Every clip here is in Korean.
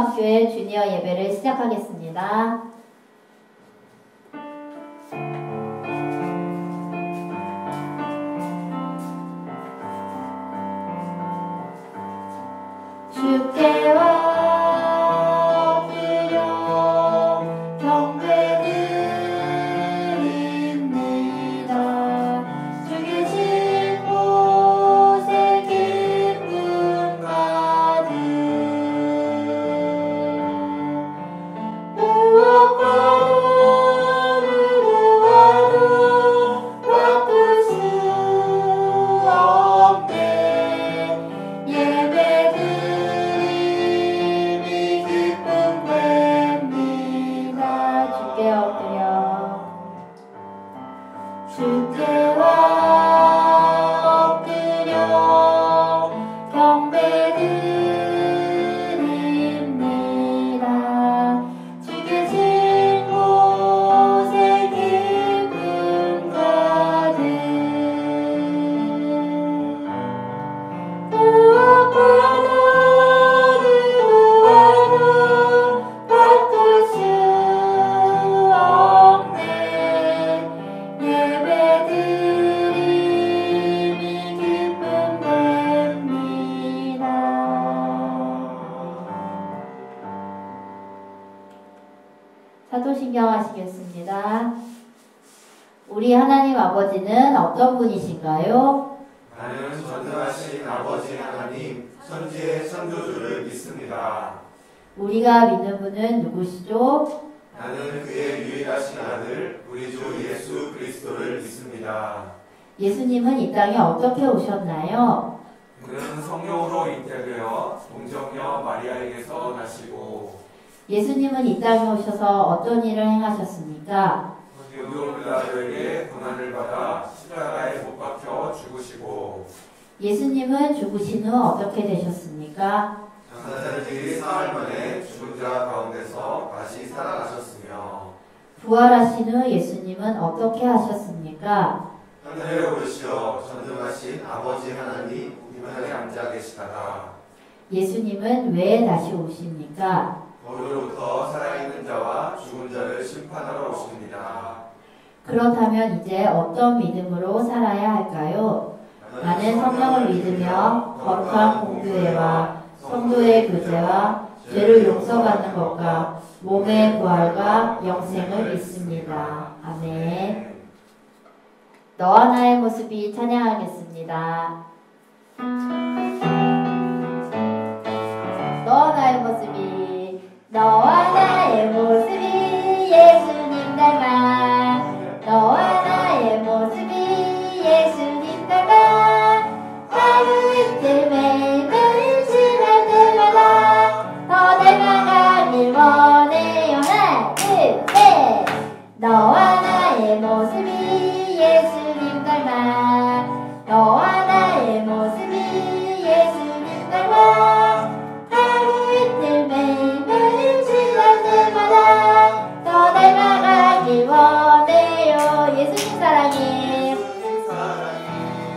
성경학교의 주니어 예배를 시작하겠습니다. 주께 엎드려 경배드립니다. 주 계신 곳에 기쁨 가득 무엇과도 누구와도 바꿀 수 없네. 예배드림이 기쁨 됩니다. 주께 엎드려 주께 엎드려 경배드립니다. 주 계신 곳에 기쁨 가득 무엇과도 누구와도 바꿀 수 없네. 예배드림이 기쁨 됩니다. 사도신경 하시겠습니다. 우리 하나님 아버지는 어떤 분이신가요? 나는 전능하신 아버지 하나님, 천지의 창조주를 믿습니다. 우리가 믿는 분은 누구시죠? 나는 그의 유일하신 아들, 우리 주 예수 그리스도를 믿습니다. 예수님은 이 땅에 어떻게 오셨나요? 그는 성령으로 잉태되어 동정녀 마리아에게서 나시고 예수님은 이 땅에 오셔서 어떤 일을 행하셨습니까? 본디오 빌라도에게 고난을 받아 십자가에 못 박혀 죽으시고 예수님은 죽으신 후 어떻게 되셨습니까? 장사들이 사흘 만에 죽은 자 가운데서 다시 살아나셨으며 부활하신 후 예수님은 어떻게 하셨습니까? 하늘에 오르시어 전능하신 아버지 하나님 우편에 앉아 계시다가 예수님은 왜 다시 오십니까? 거기로부터 살아있는 자와 죽은 자를 심판하러 오십니다. 그렇다면 이제 어떤 믿음으로 살아야 할까요? 나는 성령을 믿으며 거룩한 공교회와 성도의 교제와 죄를 용서받는 것과 몸의 부활과 영생을 믿습니다. 아멘. 너와 나의 모습이 찬양하겠습니다. 너와 나의 모습이 너와 나의 모습이 예수님 닮아 너와 나의 모습이 예수님 닮아 하루 이틀 매일매일 지날 때마다 더 닮아가길 원해요. 하나 둘 셋. 너와 나의 모습이 예수님 닮아 너와 나의 모습이 예수님 닮아 하루 이틀 매일매일 지날 때마다 더 닮아가길 원해요. 예수님 사랑이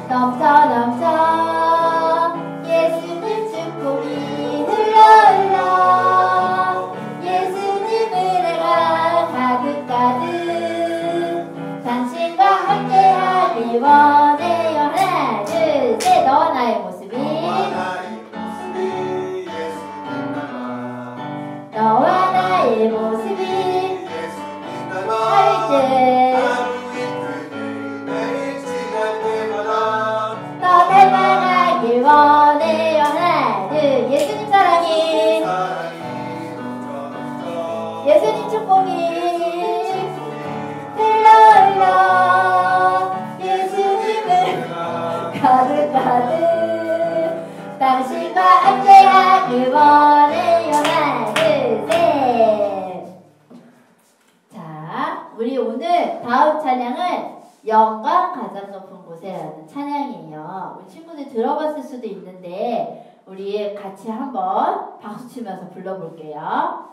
넘쳐 넘쳐 예수님 축복이 흘러 예수님 은혜가 가득 가득 당신과 함께하길 원해요. 하나 둘 셋. 너와 나의 모습이 너와 나의 모습이 하루 더 닮아가길 원해요. 하나 둘. 예수님 사랑이 예수님 축복이 흘러 예수님을 가득 가득 당신과 함께하길 원해요. 하나 둘 셋. 자, 우리 오늘 다음 찬양은 영광 가장 높은 곳에라는 찬양이에요. 우리 친구들 들어봤을 수도 있는데 우리 같이 한번 박수 치면서 불러볼게요.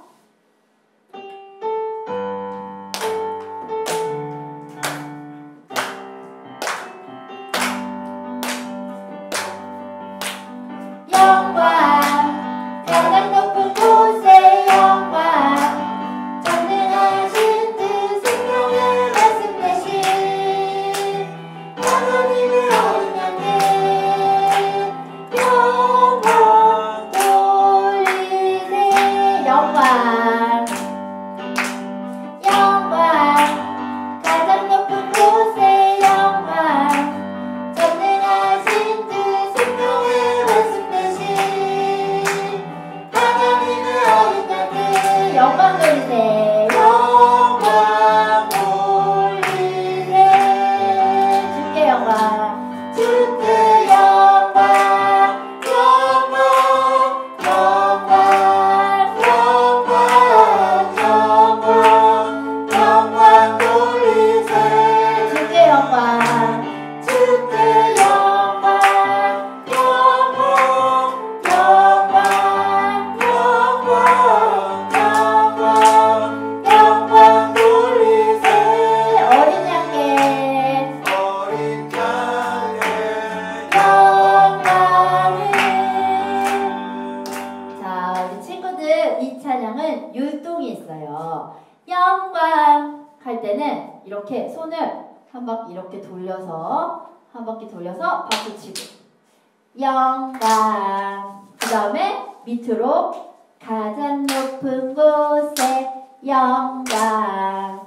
영광 가장 높은 곳에 돌리세 영광 돌리세 주께 영광 주께 영광 영광 영광 영광 영광 영광 돌리세 주께 영광 주께 영광 영광 영광 영광 영광 돌리세 어린 양께 영광을 자 우리 친구들 이 찬양은 율동이 있어요. 영광 할 때는 이렇게 손을 한 바퀴 이렇게 돌려서 한 바퀴 돌려서 박수 치고 영광 그 다음에 밑으로 가장 높은 곳에 영광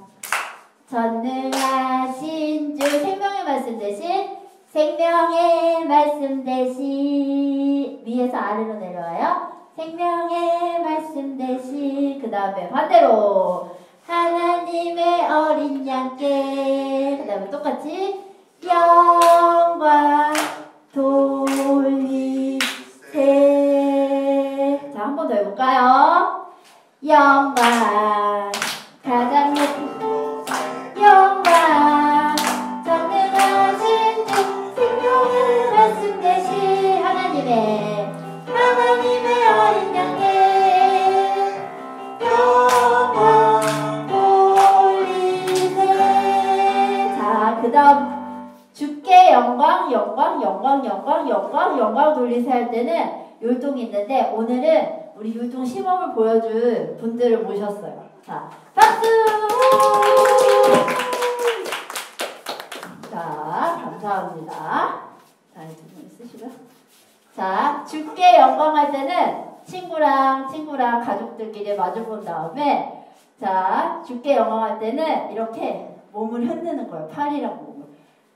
전능하신 주 생명의 말씀 대신 생명의 말씀 대신 위에서 아래로 내려와요. 생명의 말씀 대신 그 다음에 반대로 하나님의 어린 양께 그 다음에 똑같이 영광 돌리세 자 한 번 더 해볼까요? 영광 가장 높은 영광 전능하신 주 생명의 말씀 대신 하나님의 어린 양께 영광 돌리세 자 그 다음 주께 영광 영광 영광 영광 영광 영광 돌리세 할 때는 율동이 있는데 오늘은 우리 율동 시범을 보여줄 분들을 모셨어요. 자 박수! 자 감사합니다. 자 두 분 있으시고요. 자 주께 영광 할 때는 친구랑 가족들끼리 마주본 다음에 자 주께 영광 할 때는 이렇게 몸을 흔드는 거예요. 팔이랑 몸을.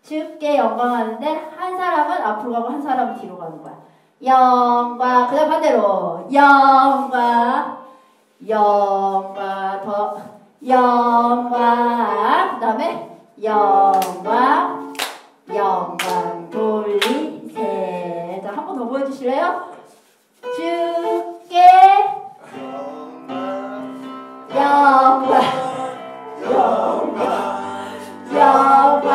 주께 영광 하는데 한 사람은 앞으로 가고 한 사람은 뒤로 가는 거야. 영광 그 다음 반대로 영광 영광 더 영광 그 다음에 영광 영광 돌리세 자 한 번 더 보여주실래요? 주께 영광 영광 영광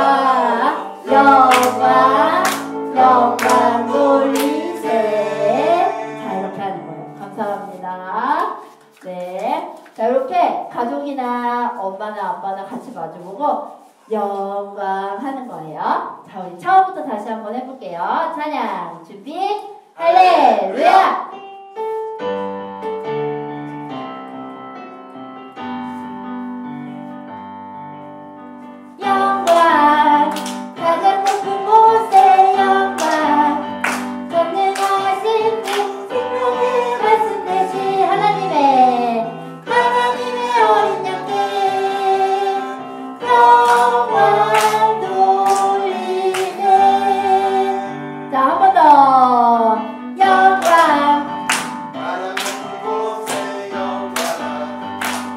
영광 영광 돌리세 자 이렇게 하는 거예요. 감사합니다. 네, 자 이렇게 가족이나 엄마나 아빠나 같이 마주보고 영광 하는 거예요. 자 우리 처음부터 다시 한번 해볼게요. 찬양 준비 할렐루야. 영광 가장 높은 곳에 영광 전능하신 주 생명의 말씀 대신 하나님의 어린 양께 영광 돌리세 자 한 번 더 영광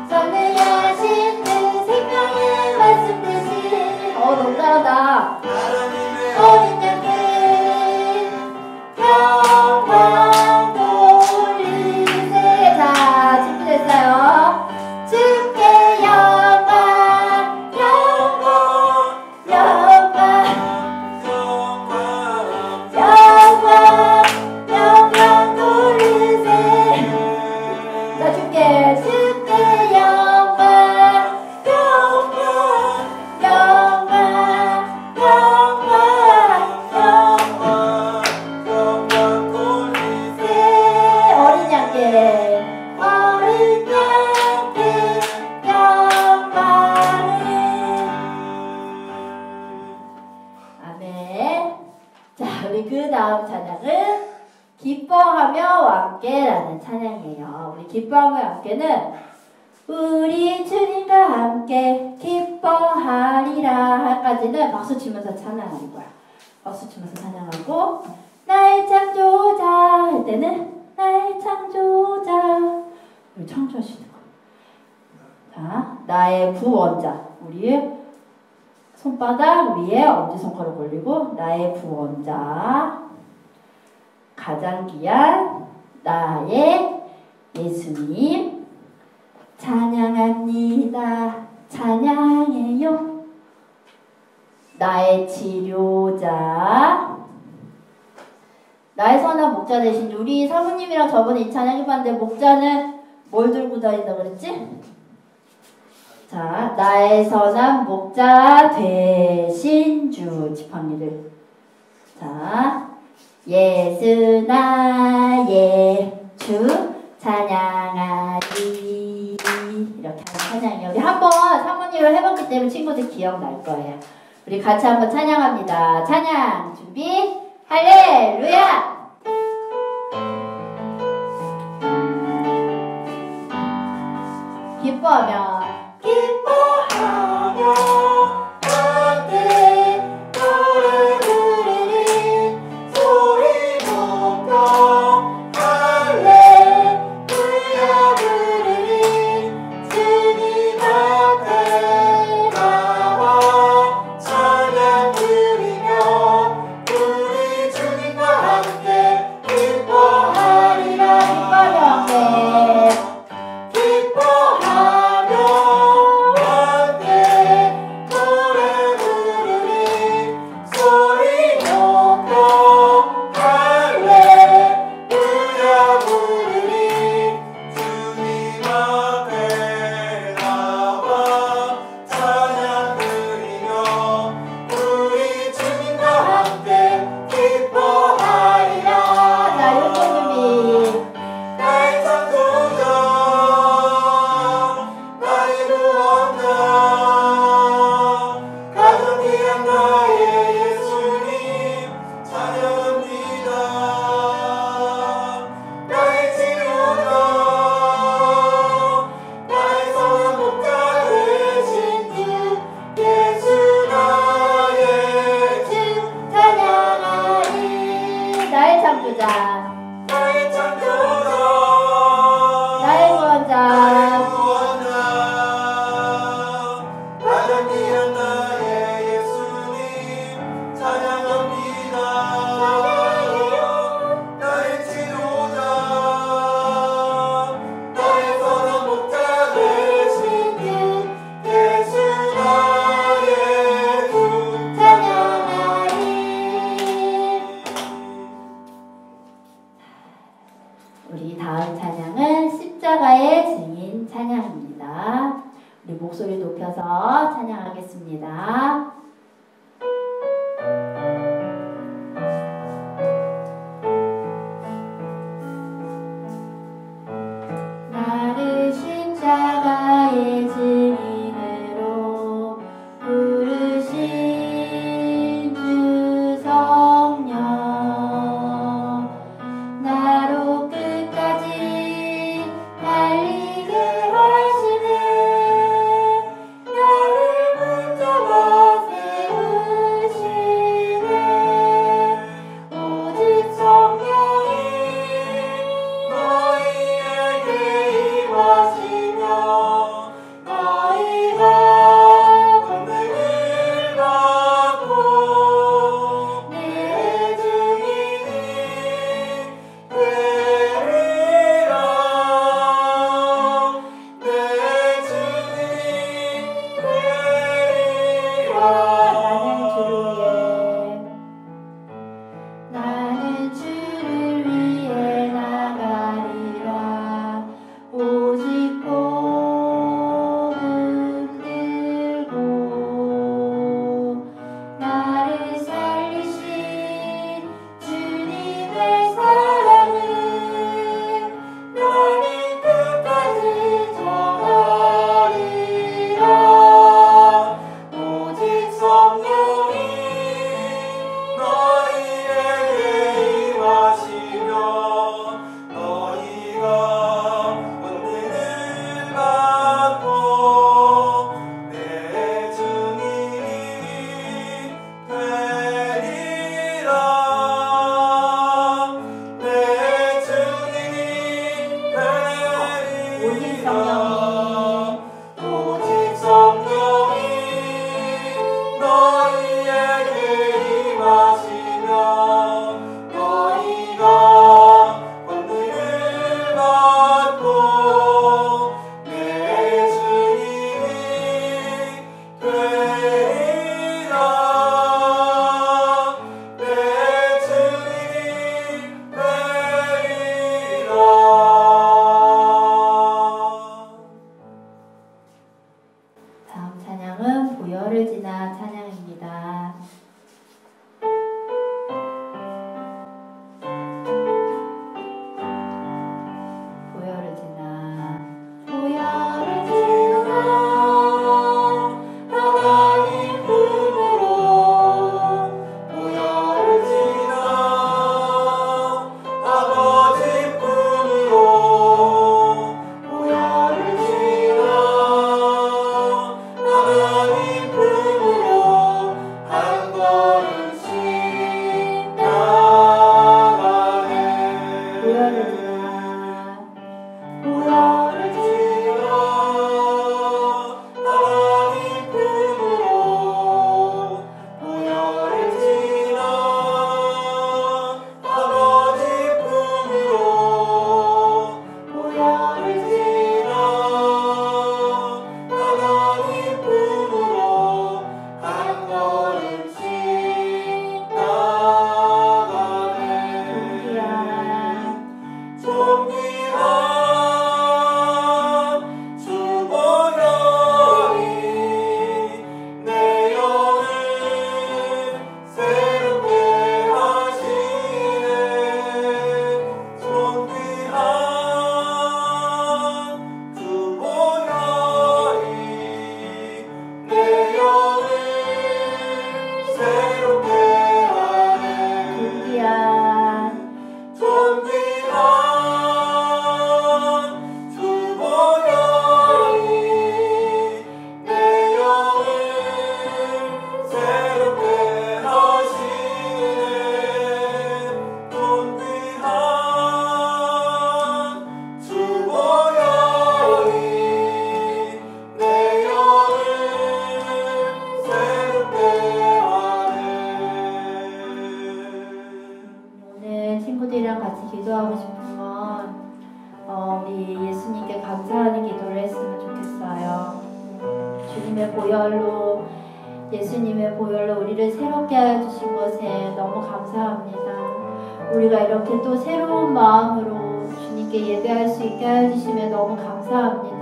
전능하신 주 생명의 말씀 대신 너무 잘한다. 어린 양께 영광 돌리세 자 준비됐어요. 주께 영광 영광 영광 영광 영광 돌리세 자 주께 영광 영광 영광 영광 돌리세 어린 양께 영광을 아멘. 자 우리 그 다음 찬양은 기뻐하며 함께라는 찬양이에요. 우리 기뻐하며 함께는 우리 주님과 함께 기뻐하리라까지는 박수 치면서 찬양하는 거야. 박수 치면서 찬양하고 나의 창조자 할 때는 나의 창조자 우리 창조하시는 거 자, 나의 부원자. 우리 손바닥 위에 엄지손가락 올리고 나의 부원자. 가장 귀한 나의 예수님. 찬양합니다. 찬양해요. 나의 치료자. 나의 선한 목자 대신 우리 사모님이랑 저번에 이 찬양 해봤는데 목자는 뭘 들고 다닌다 그랬지? 자, 나의 선한 목자 되신 주 지팡이를. 자, 예수 나의 주 찬양하리. 이렇게 하는 찬양이에요. 우리 한번 사모님을 해봤기 때문에 친구들 기억날 거예요. 우리 같이 한번 찬양합니다. 찬양 준비. 할렐루야! 기뻐하며 함께 노래 부르리. 소리 높여 할렐루야 부르리. 주님 앞에 나와 찬양 드리며 우리 주님과 함께 기뻐하리라. 기뻐하며 함께 노래 부르리. 소리 높여 할렐루야 부르리. 주님 앞에 나와 찬양 드리며 우리 주님과 함께 기뻐하리라. 자, 이렇게 준비. 나의 창조자 나의 구원자 가장 귀한 나의 예수님 찬양합니다. 나의 치료자 나의 선한 목자 되신 주 예수 나의 주 찬양하리. 나의 창조자 나의 창조자 나의 구원자 가장 귀한 나의 예수님 찬양합니다. 나의 치료자 나의 선한 목자 되신 주 예수 나의 주 찬양하리. 우리 다음 찬양은 십자가의 증인 찬양입니다. 우리 목소리 높여서 찬양하겠습니다. 나를 십자가의 증인으로 부르신 주 성령 나로 끝까지 달리게 하시네. 나를 붙잡아 다음 찬양은 보혈을 지나 찬양입니다. 보혈을 지나 보혈을 지나 하나님 품으로 보혈을 지나 아버지 품으로 보혈을 지나 하나님 품으로 한 걸음씩 나가네. 보혈을 지나 보혈을 지나 하나님 품으로 보혈을 지나 아버지 품으로 보혈을 지나 하나님 품으로 한 걸음씩 나가네. 존귀한 주 보혈이 내 영을 새롭게 하시네. 존귀한 주 보혈이 내 영을 새롭게 하네. 존귀한 주 보혈이 내 영을 새롭게 하시네. 존귀한 주 보혈이 내 영을 새롭게 하네. 오늘 친구들이랑 같이 기도하고 싶은 건 우리 예수님께 감사하는 기도를 했으면 좋겠어요. 주님의 보혈로 예수님의 보혈로 우리를 새롭게 하여 주신 것에 너무 감사합니다. 우리가 이렇게 또 새로운 마음으로 주님께 예배할 수 있게 하여 주시면 너무 감사합니다.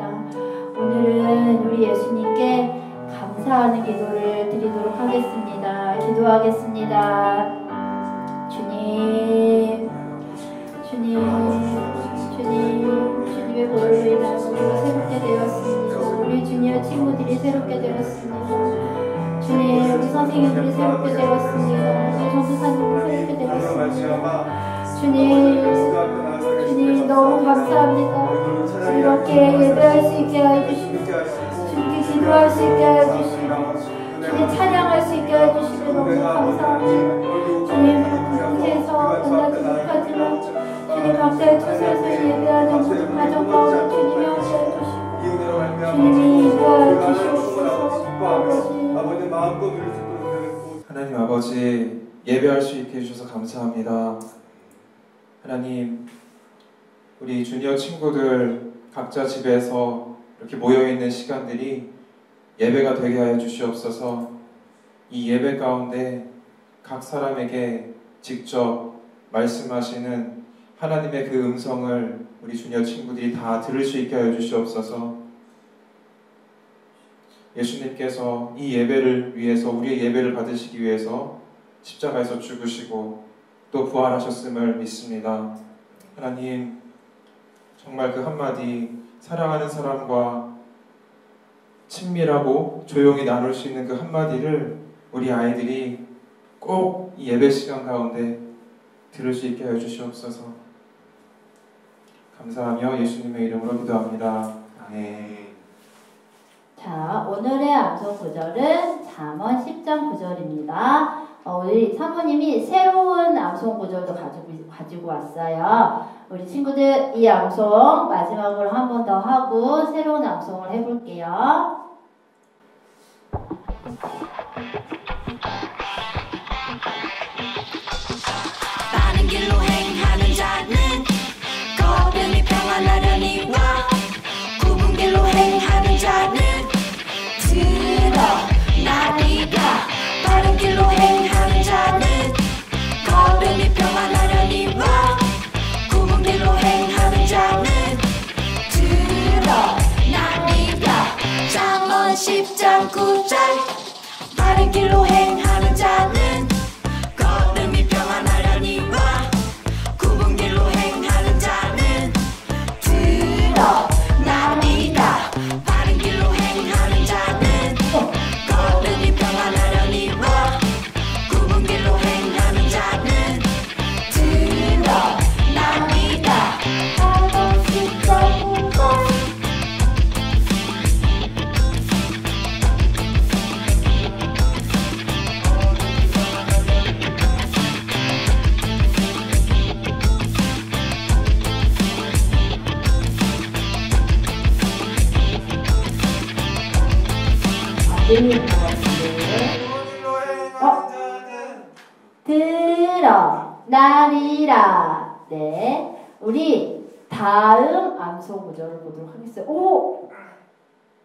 오늘은 우리 예수님께 감사하는 기도를 드리도록 하겠습니다. 기도하겠습니다. 주님의 보혈로 인하여 우리가 새롭게 되었습니다. 우리 주니어 친구들이 새롭게 되었습니다. 주님, 우리 선생님들이 새롭게 되었습니다. 우리 전도사님이 새롭게 되었습니다. 주님 너무 감사합니다. 이렇게 예배할 수 있게 하여 주시고 주님께 기도할 수 있게 하여 주시고 주님 찬양할 수 있게 하여 주시면 너무 감사합니다. 주님, 곳곳에서 만나지 못하지만 주님 가까이 초소에서 예배하는 모든 가정 가운데 주님이 함께해 주시고 주님이 인도하여 주시옵소서. 아버지 마음껏 누릴 수 있도록 하나님 아버지, 예배할 수 있게 해주셔서 감사합니다. 하나님, 우리 주니어 친구들 각자 집에서 이렇게 모여있는 시간들이 예배가 되게 하여 주시옵소서. 이 예배 가운데 각 사람에게 직접 말씀하시는 하나님의 그 음성을 우리 주니어 친구들이 다 들을 수 있게 하여 주시옵소서. 예수님께서 이 예배를 위해서, 우리의 예배를 받으시기 위해서 십자가에서 죽으시고 또 부활하셨음을 믿습니다. 하나님, 정말 그 한마디, 사랑하는 사람과 친밀하고 조용히 나눌 수 있는 그 한마디를 우리 아이들이 꼭 이 예배 시간 가운데 들을 수 있게 하여 주시옵소서. 감사하며 예수님의 이름으로 기도합니다. 아멘. 자, 오늘의 암송 구절은 잠언 10장 9절입니다. 우리 사모님이 새로운 암송 구절도 가지고 왔어요. 우리 친구들 이 암송 마지막으로 한 번 더 하고 새로운 암송을 해볼게요. 빠른 길로 행하는 자는 거듭이 평안하려니와 굽은 길로 행하는 자는 드러나리라. 빠른 길로 행하는 자는 거듭이 평안하려니와 굽은 길로 행하는 자는 드러나리라. 잠언 10장 9절 바른 길로 행하는 자는 걸음이 평안하려니와 굽은 길로 행하는 자는 드러나리다. 바른 길로 행하는 자는 걸음이 평안하려니와 굽은 길로 행하는 자는 드러나리다. 하고 싶다고 들리는 것 같은데. 드러나리라. 네, 우리 다음 암송 구절을 보도록 하겠어요. 오,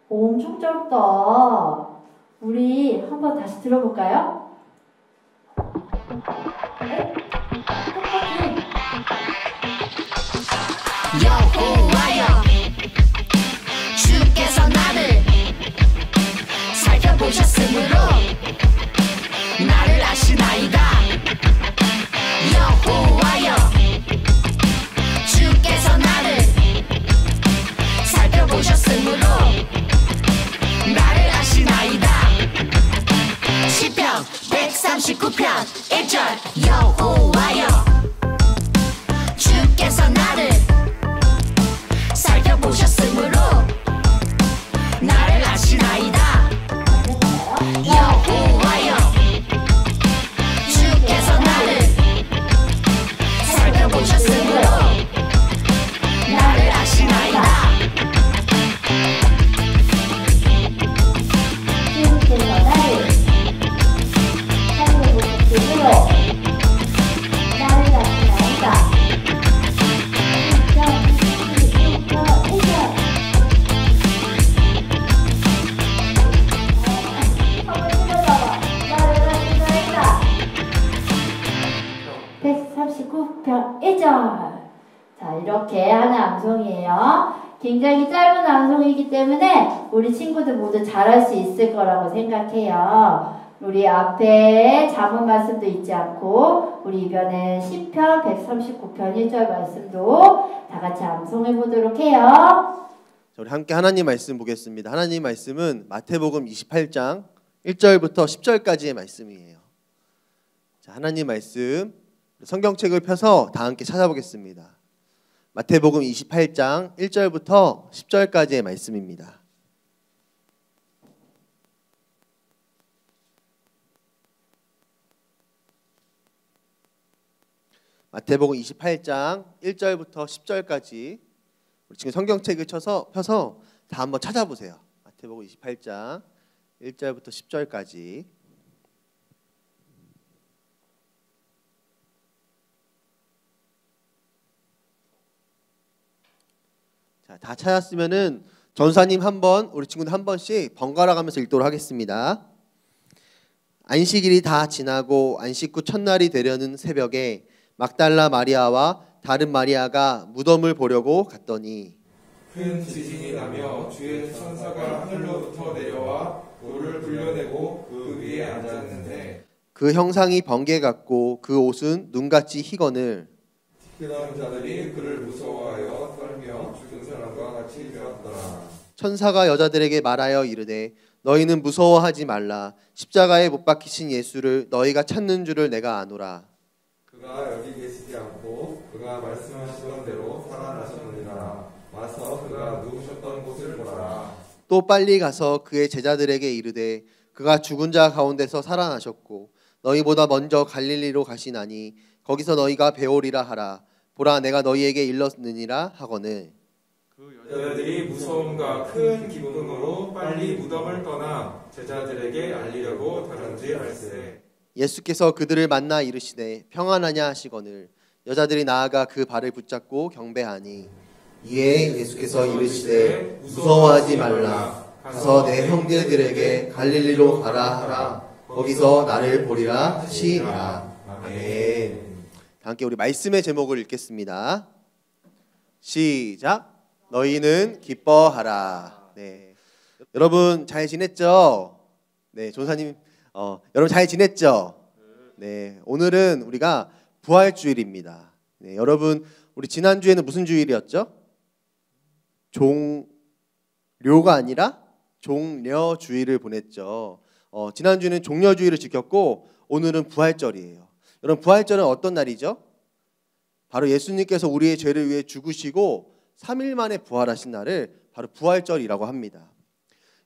엄청 짧다. 우리 한번 다시 들어볼까요? 네? 똑같이. 여호와여 주께서 나를 살펴보셨으므로 나를 아시나이다. 여호와여 주께서 나를 살펴보셨으므로 나를 아시나이다. 시편 139편 1절 여호와여 주께서 나를 살펴보셨으므로 나를 아시나이다. 여호와여 주께서 나를 살펴보셨으므로 나를 아시나이다. 주께서 나를 살펴보셨으므로 나를 아시나이다. 자, 이렇게 하는 암송이에요. 굉장히 짧은 암송이기 때문에 우리 친구들 모두 잘할 수 있을 거라고 생각해요. 우리 앞에 잠언 말씀도 잊지 않고 우리 이번에 시편 139편 1절 말씀도 다 같이 암송해 보도록 해요. 우리 함께 하나님 말씀 보겠습니다. 하나님 말씀은 마태복음 28장 1절부터 10절까지의 말씀이에요. 자, 하나님 말씀 성경책을 펴서 다 함께 찾아보겠습니다. 마태복음 28장 1절부터 10절까지의 말씀입니다. 마태복음 28장 1절부터 10절까지 우리 지금 성경책을 펴서 다 한번 찾아보세요. 마태복음 28장 1절부터 10절까지. 자, 다 찾았으면은 전사님 한번 우리 친구들 한 번씩 번갈아 가면서 읽도록 하겠습니다. 안식일이 다 지나고 안식 후 첫날이 되려는 새벽에 막달라 마리아와 다른 마리아가 무덤을 보려고 갔더니 큰 지진이 나며 주의 천사가 하늘로부터 내려와 돌을 굴려내고 그 위에 앉았는데 그 형상이 번개 같고 그 옷은 눈같이 희거늘 지키던 자들이 그를 무서워하여 떨며 죽은 사람과 같이 되었더라. 천사가 여자들에게 말하여 이르되 너희는 무서워하지 말라. 십자가에 못 박히신 예수를 너희가 찾는 줄을 내가 아노라. 그가 여기 계시지 않고 그가 말씀하시던 대로 살아나셨느니라. 와서 그가 누우셨던 곳을 보라. 또 빨리 가서 그의 제자들에게 이르되 그가 죽은 자 가운데서 살아나셨고 너희보다 먼저 갈릴리로 가시나니 거기서 너희가 배우리라 하라. 보라 내가 너희에게 일렀느니라 하거늘. 그 여자들이 무서움과 큰 기쁨으로 빨리 무덤을 떠나 제자들에게 알리려고 다른지 알세. 예수께서 그들을 만나 이르시되 평안하냐 하시거늘 여자들이 나아가 그 발을 붙잡고 경배하니 이에 예수께서 이르시되 무서워하지 말라. 가서 내 형제들에게 갈릴리로 가라 하라. 거기서 나를 보리라 하시니라. 아멘. 함께 우리 말씀의 제목을 읽겠습니다. 시작. 너희는 기뻐하라. 네. 여러분 잘 지냈죠? 네, 조사님, 여러분 잘 지냈죠? 네, 오늘은 우리가 부활주일입니다. 네, 여러분 우리 지난주에는 무슨 주일이었죠? 종료가 아니라 종려주일을 보냈죠. 지난주에는 종려주일을 지켰고 오늘은 부활절이에요. 여러분 부활절은 어떤 날이죠? 바로 예수님께서 우리의 죄를 위해 죽으시고 3일 만에 부활하신 날을 바로 부활절이라고 합니다.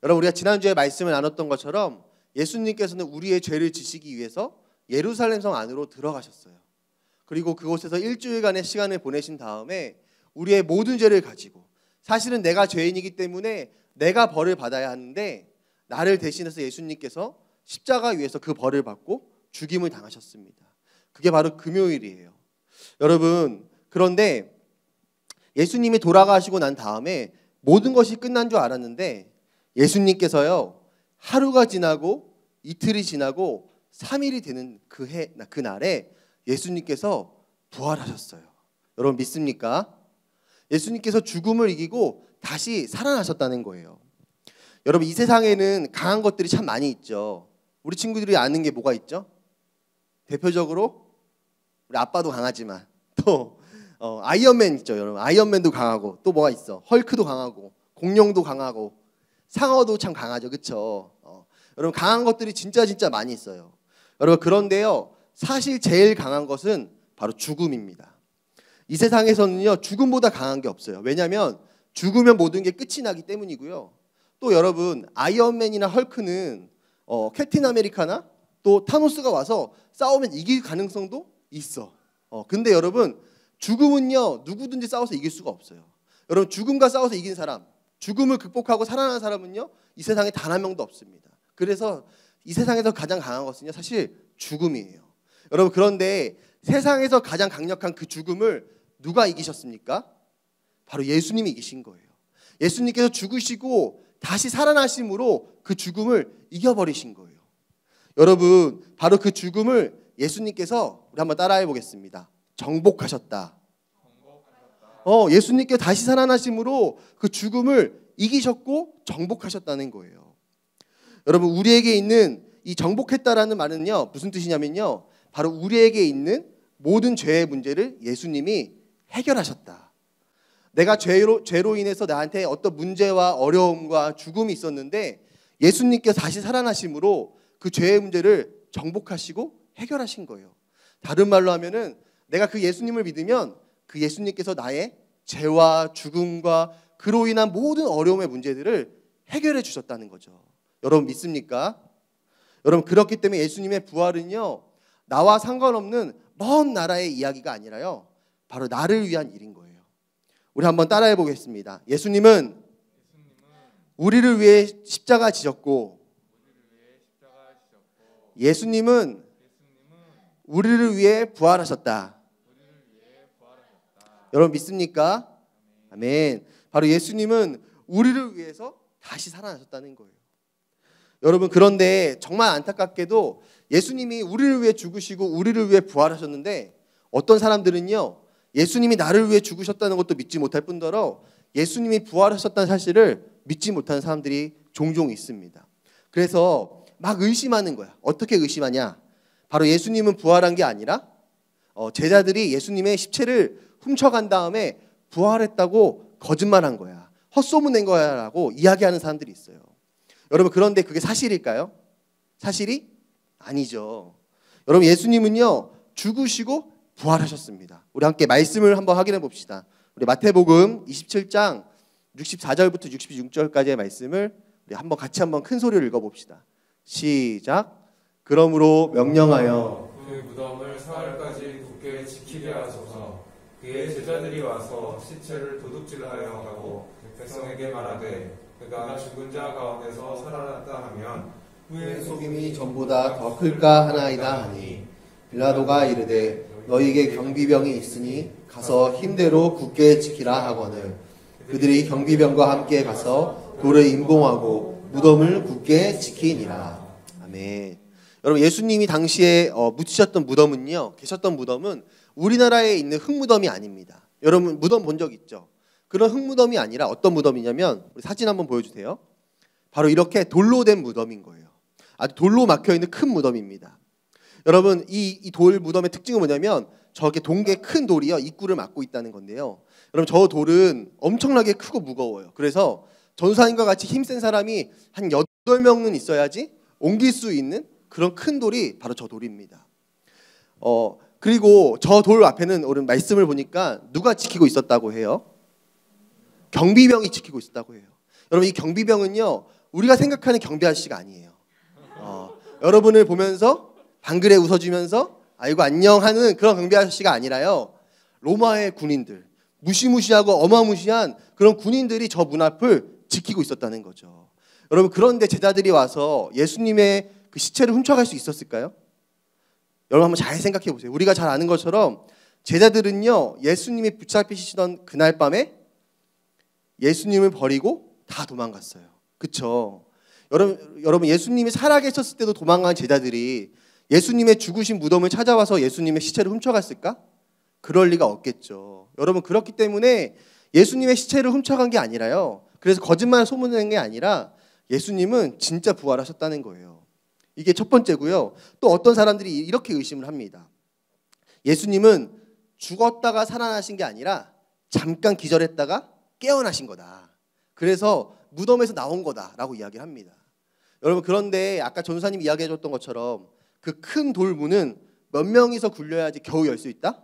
여러분 우리가 지난주에 말씀을 나눴던 것처럼 예수님께서는 우리의 죄를 지시기 위해서 예루살렘 성 안으로 들어가셨어요. 그리고 그곳에서 일주일간의 시간을 보내신 다음에 우리의 모든 죄를 가지고, 사실은 내가 죄인이기 때문에 내가 벌을 받아야 하는데 나를 대신해서 예수님께서 십자가 위에서 그 벌을 받고 죽임을 당하셨습니다. 그게 바로 금요일이에요. 여러분 그런데 예수님이 돌아가시고 난 다음에 모든 것이 끝난 줄 알았는데 예수님께서요 하루가 지나고 이틀이 지나고 3일이 되는 그날에 예수님께서 부활하셨어요. 여러분 믿습니까? 예수님께서 죽음을 이기고 다시 살아나셨다는 거예요. 여러분 이 세상에는 강한 것들이 참 많이 있죠. 우리 친구들이 아는 게 뭐가 있죠? 대표적으로 우리 아빠도 강하지만 또 아이언맨 있죠. 여러분 아이언맨도 강하고 또 뭐가 있어? 헐크도 강하고 공룡도 강하고 상어도 참 강하죠. 그렇죠? 여러분 강한 것들이 진짜 많이 있어요. 여러분 그런데요 사실 제일 강한 것은 바로 죽음입니다. 이 세상에서는요 죽음보다 강한 게 없어요. 왜냐하면 죽으면 모든 게 끝이 나기 때문이고요. 또 여러분 아이언맨이나 헐크는 캡틴 아메리카나 또 타노스가 와서 싸우면 이길 가능성도 있어. 근데 여러분 죽음은요 누구든지 싸워서 이길 수가 없어요. 여러분 죽음과 싸워서 이긴 사람, 죽음을 극복하고 살아난 사람은요 이 세상에 단 한 명도 없습니다. 그래서 이 세상에서 가장 강한 것은요 사실 죽음이에요. 여러분 그런데 세상에서 가장 강력한 그 죽음을 누가 이기셨습니까? 바로 예수님이 이기신 거예요. 예수님께서 죽으시고 다시 살아나심으로 그 죽음을 이겨버리신 거예요. 여러분 바로 그 죽음을 예수님께서 우리 한번 따라해 보겠습니다. 정복하셨다. 예수님께서 다시 살아나심으로 그 죽음을 이기셨고 정복하셨다는 거예요. 여러분 우리에게 있는 이 정복했다라는 말은요 무슨 뜻이냐면요 바로 우리에게 있는 모든 죄의 문제를 예수님이 해결하셨다. 내가 죄로 인해서 나한테 어떤 문제와 어려움과 죽음이 있었는데 예수님께서 다시 살아나심으로 그 죄의 문제를 정복하시고 해결하신 거예요. 다른 말로 하면은 내가 그 예수님을 믿으면 그 예수님께서 나의 죄와 죽음과 그로 인한 모든 어려움의 문제들을 해결해 주셨다는 거죠. 여러분 믿습니까? 여러분 그렇기 때문에 예수님의 부활은요 나와 상관없는 먼 나라의 이야기가 아니라요 바로 나를 위한 일인 거예요. 우리 한번 따라해 보겠습니다. 예수님은 우리를 위해 십자가 지셨고 예수님은 우리를 위해 부활하셨다. 여러분 믿습니까? 아멘. 바로 예수님은 우리를 위해서 다시 살아나셨다는 거예요. 여러분 그런데 정말 안타깝게도 예수님이 우리를 위해 죽으시고 우리를 위해 부활하셨는데 어떤 사람들은요 예수님이 나를 위해 죽으셨다는 것도 믿지 못할 뿐더러 예수님이 부활하셨다는 사실을 믿지 못하는 사람들이 종종 있습니다. 그래서 막 의심하는 거야. 어떻게 의심하냐? 바로 예수님은 부활한 게 아니라 제자들이 예수님의 십체를 훔쳐간 다음에 부활했다고 거짓말한 거야. 헛소문낸 거야 라고 이야기하는 사람들이 있어요. 여러분 그런데 그게 사실일까요? 사실이 아니죠. 여러분 예수님은요 죽으시고 부활하셨습니다. 우리 함께 말씀을 한번 확인해 봅시다. 우리 마태복음 27장 64절부터 66절까지의 말씀을 우리 한번 같이 한번 큰 소리로 읽어봅시다. 시작. 그러므로 명령하여 그 무덤을 사흘까지 굳게 지키게 하소서. 그의 제자들이 와서 시체를 도둑질하여 하고 백성에게 말하되 그가 죽은 자 가운데서 살아났다 하면 후에 속임이 전보다 더 클까 하나이다 하니 빌라도가 이르되 너희에게 경비병이 있으니 가서 힘대로 굳게 지키라 하거늘 그들이 경비병과 함께 가서 돌을 임봉하고 무덤을 굳게 지키니라. 아멘. 여러분 예수님이 당시에 묻히셨던 무덤은요 계셨던 무덤은 우리나라에 있는 흙무덤이 아닙니다. 여러분 무덤 본 적 있죠? 그런 흙무덤이 아니라 어떤 무덤이냐면 우리 사진 한번 보여주세요. 바로 이렇게 돌로 된 무덤인 거예요. 아주 돌로 막혀있는 큰 무덤입니다. 여러분 이 돌 무덤의 특징은 뭐냐면 저게 동계 큰 돌이요 입구를 막고 있다는 건데요. 여러분 저 돌은 엄청나게 크고 무거워요. 그래서 전사님과 같이 힘센 사람이 한 8명은 있어야지 옮길 수 있는 그런 큰 돌이 바로 저 돌입니다. 그리고 저 돌 앞에는 오늘 말씀을 보니까 누가 지키고 있었다고 해요? 경비병이 지키고 있었다고 해요. 여러분 이 경비병은요 우리가 생각하는 경비 아저씨가 아니에요. 여러분을 보면서 방글에 웃어주면서 아이고 안녕 하는 그런 경비 아저씨가 아니라요. 로마의 군인들, 무시무시하고 어마무시한 그런 군인들이 저 문 앞을 지키고 있었다는 거죠. 여러분 그런데 제자들이 와서 예수님의 그 시체를 훔쳐갈 수 있었을까요? 여러분 한번 잘 생각해 보세요. 우리가 잘 아는 것처럼 제자들은요 예수님이 붙잡히시던 그날 밤에 예수님을 버리고 다 도망갔어요. 그쵸? 여러분 예수님이 살아계셨을 때도 도망간 제자들이 예수님의 죽으신 무덤을 찾아와서 예수님의 시체를 훔쳐갔을까? 그럴 리가 없겠죠. 여러분 그렇기 때문에 예수님의 시체를 훔쳐간 게 아니라요. 그래서 거짓말 소문낸 게 아니라 예수님은 진짜 부활하셨다는 거예요. 이게 첫 번째고요. 또 어떤 사람들이 이렇게 의심을 합니다. 예수님은 죽었다가 살아나신 게 아니라 잠깐 기절했다가 깨어나신 거다. 그래서 무덤에서 나온 거다라고 이야기를 합니다. 여러분 그런데 아까 전도사님 이야기해 줬던 것처럼 그 큰 돌문은 몇 명이서 굴려야지 겨우 열 수 있다?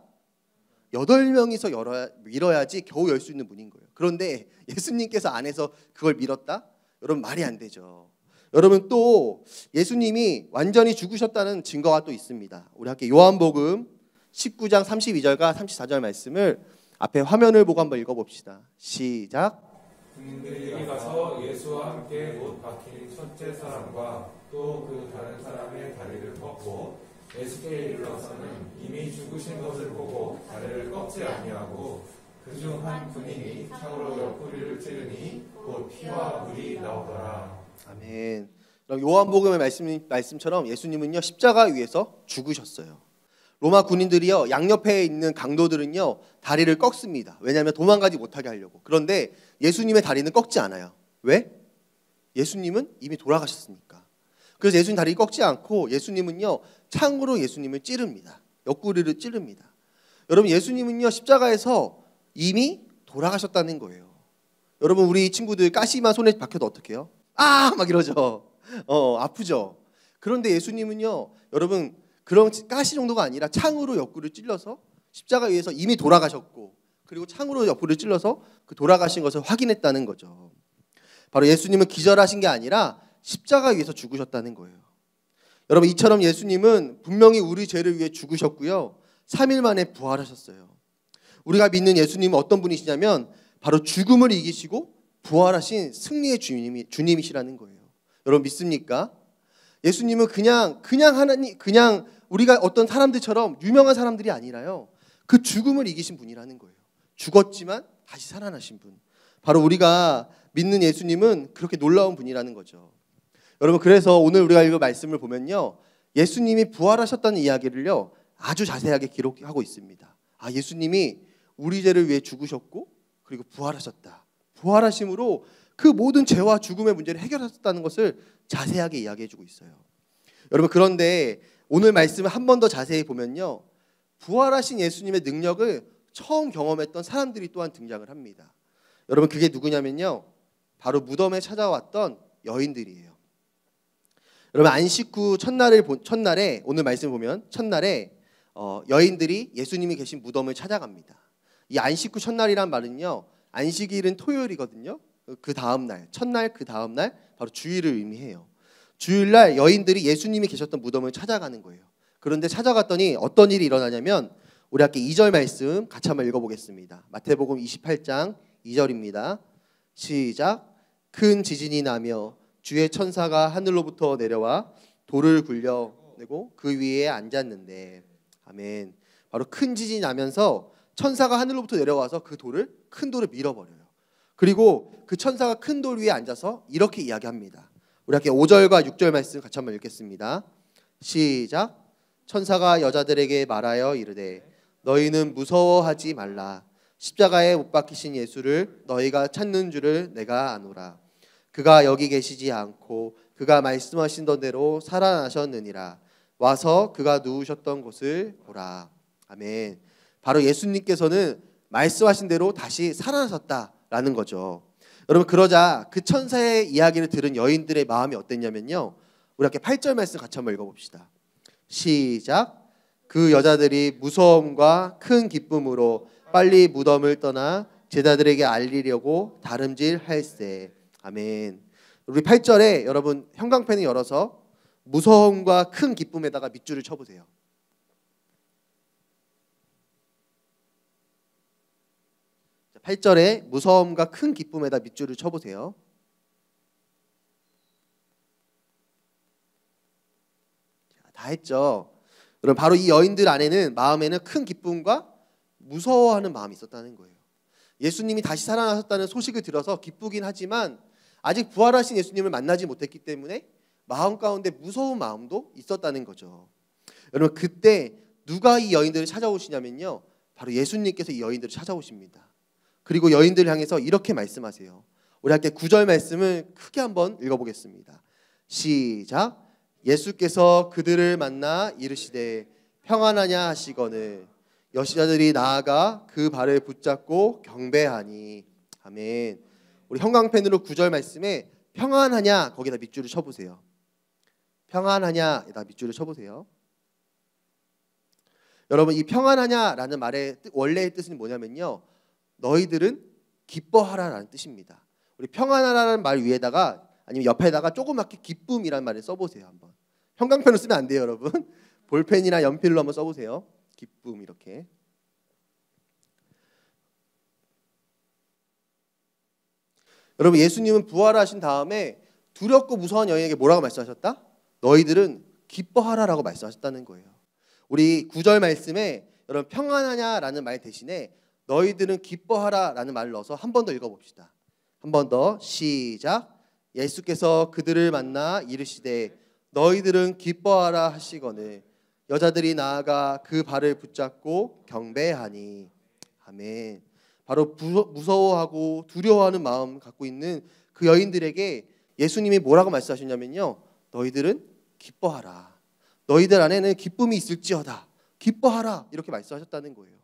8명이서 밀어야지 겨우 열 수 있는 문인 거예요. 그런데 예수님께서 안에서 그걸 밀었다? 여러분 말이 안 되죠. 여러분 또 예수님이 완전히 죽으셨다는 증거가 또 있습니다. 우리 함께 요한복음 19장 32절과 34절 말씀을 앞에 화면을 보고 한번 읽어봅시다. 시작. 군인들이 가서 예수와 함께 못 박힌 첫째 사람과 또 그 다른 사람의 다리를 꺾고 예수께 이르러서는 이미 죽으신 것을 보고 다리를 꺾지 아니하고 그중 한 군인이 창으로 옆구리를 찌르니 곧 피와 물이 나오더라. 아멘. 요한복음의 말씀처럼 예수님은요 십자가 위에서 죽으셨어요. 로마 군인들이요 양옆에 있는 강도들은요 다리를 꺾습니다. 왜냐하면 도망가지 못하게 하려고. 그런데 예수님의 다리는 꺾지 않아요. 왜? 예수님은 이미 돌아가셨으니까. 그래서 예수님 다리 꺾지 않고 예수님은요 창으로 예수님을 찌릅니다. 옆구리를 찌릅니다. 여러분 예수님은요 십자가에서 이미 돌아가셨다는 거예요. 여러분 우리 친구들 가시만 손에 박혀도 어떻게 해요? 아! 막 이러죠. 아프죠. 그런데 예수님은요 여러분 그런 가시 정도가 아니라 창으로 옆구리를 찔러서 십자가 위에서 이미 돌아가셨고 그리고 창으로 옆구리를 찔러서 그 돌아가신 것을 확인했다는 거죠. 바로 예수님은 기절하신 게 아니라 십자가 위에서 죽으셨다는 거예요. 여러분 이처럼 예수님은 분명히 우리 죄를 위해 죽으셨고요 3일 만에 부활하셨어요. 우리가 믿는 예수님은 어떤 분이시냐면 바로 죽음을 이기시고 부활하신 승리의 주님이시라는 거예요. 여러분 믿습니까? 예수님은 그냥 하나님, 그냥 우리가 어떤 사람들처럼 유명한 사람들이 아니라요 그 죽음을 이기신 분이라는 거예요. 죽었지만 다시 살아나신 분. 바로 우리가 믿는 예수님은 그렇게 놀라운 분이라는 거죠. 여러분 그래서 오늘 우리가 읽은 말씀을 보면요 예수님이 부활하셨다는 이야기를요 아주 자세하게 기록하고 있습니다. 아 예수님이 우리 죄를 위해 죽으셨고 그리고 부활하셨다. 부활하심으로 그 모든 죄와 죽음의 문제를 해결하셨다는 것을 자세하게 이야기해주고 있어요. 여러분 그런데 오늘 말씀을 한 번 더 자세히 보면요 부활하신 예수님의 능력을 처음 경험했던 사람들이 또한 등장을 합니다. 여러분 그게 누구냐면요 바로 무덤에 찾아왔던 여인들이에요. 여러분 안식 후 첫날에 오늘 말씀을 보면 첫날에 여인들이 예수님이 계신 무덤을 찾아갑니다. 이 안식 후 첫날이란 말은요 안식일은 토요일이거든요. 그 다음날 첫날 그 다음날 바로 주일을 의미해요. 주일날 여인들이 예수님이 계셨던 무덤을 찾아가는 거예요. 그런데 찾아갔더니 어떤 일이 일어나냐면 우리 함께 2절 말씀 같이 한번 읽어보겠습니다. 마태복음 28장 2절입니다. 시작. 큰 지진이 나며 주의 천사가 하늘로부터 내려와 돌을 굴려내고 그 위에 앉았는데 아멘. 바로 큰 지진이 나면서 천사가 하늘로부터 내려와서 그 큰 돌을 밀어버려요. 그리고 그 천사가 큰 돌 위에 앉아서 이렇게 이야기합니다. 우리 함께 5절과 6절 말씀 같이 한번 읽겠습니다. 시작. 천사가 여자들에게 말하여 이르되 너희는 무서워하지 말라. 십자가에 못 박히신 예수를 너희가 찾는 줄을 내가 아노라. 그가 여기 계시지 않고 그가 말씀하신 대로 살아나셨느니라. 와서 그가 누우셨던 곳을 보라. 아멘. 바로 예수님께서는 말씀하신 대로 다시 살아나셨다라는 거죠. 여러분, 그러자 그 천사의 이야기를 들은 여인들의 마음이 어땠냐면요, 우리 함께 8절 말씀 같이 한번 읽어봅시다. 시작. 그 여자들이 무서움과 큰 기쁨으로 빨리 무덤을 떠나 제자들에게 알리려고 다름질할세. 아멘. 우리 8절에 여러분 형광펜을 열어서 무서움과 큰 기쁨에다가 밑줄을 쳐보세요. 자, 8절에 무서움과 큰 기쁨에다 밑줄을 쳐보세요. 자, 다 했죠. 여러분, 바로 이 여인들 안에는 마음에는 큰 기쁨과 무서워하는 마음이 있었다는 거예요. 예수님이 다시 살아나셨다는 소식을 들어서 기쁘긴 하지만 아직 부활하신 예수님을 만나지 못했기 때문에 마음 가운데 무서운 마음도 있었다는 거죠. 여러분, 그때 누가 이 여인들을 찾아오시냐면요, 바로 예수님께서 이 여인들을 찾아오십니다. 그리고 여인들을 향해서 이렇게 말씀하세요. 우리 함께 9절 말씀을 크게 한번 읽어보겠습니다. 시작. 예수께서 그들을 만나 이르시되 평안하냐 하시거늘 여자들이 나아가 그 발을 붙잡고 경배하니. 아멘. 우리 형광펜으로 9절 말씀에 평안하냐 거기다 밑줄을 쳐보세요. 평안하냐에다 밑줄을 쳐보세요. 여러분, 이 평안하냐라는 말의 원래의 뜻은 뭐냐면요, 너희들은 기뻐하라라는 뜻입니다. 우리 평안하라는 말 위에다가 아니면 옆에다가 조그맣게 기쁨이라는 말을 써보세요. 한번. 형광펜으로 쓰면 안 돼요, 여러분. 볼펜이나 연필로 한번 써보세요. 기쁨 이렇게. 여러분, 예수님은 부활하신 다음에 두렵고 무서운 여인에게 뭐라고 말씀하셨다? 너희들은 기뻐하라라고 말씀하셨다는 거예요. 우리 9절 말씀에 여러분 평안하냐라는 말 대신에 너희들은 기뻐하라라는 말을 넣어서 한 번 더 읽어봅시다. 한 번 더. 시작. 예수께서 그들을 만나 이르시되 너희들은 기뻐하라 하시거늘 여자들이 나아가 그 발을 붙잡고 경배하니. 아멘. 바로 무서워하고 두려워하는 마음 갖고 있는 그 여인들에게 예수님이 뭐라고 말씀하셨냐면요, 너희들은 기뻐하라. 너희들 안에는 기쁨이 있을지어다. 기뻐하라. 이렇게 말씀하셨다는 거예요.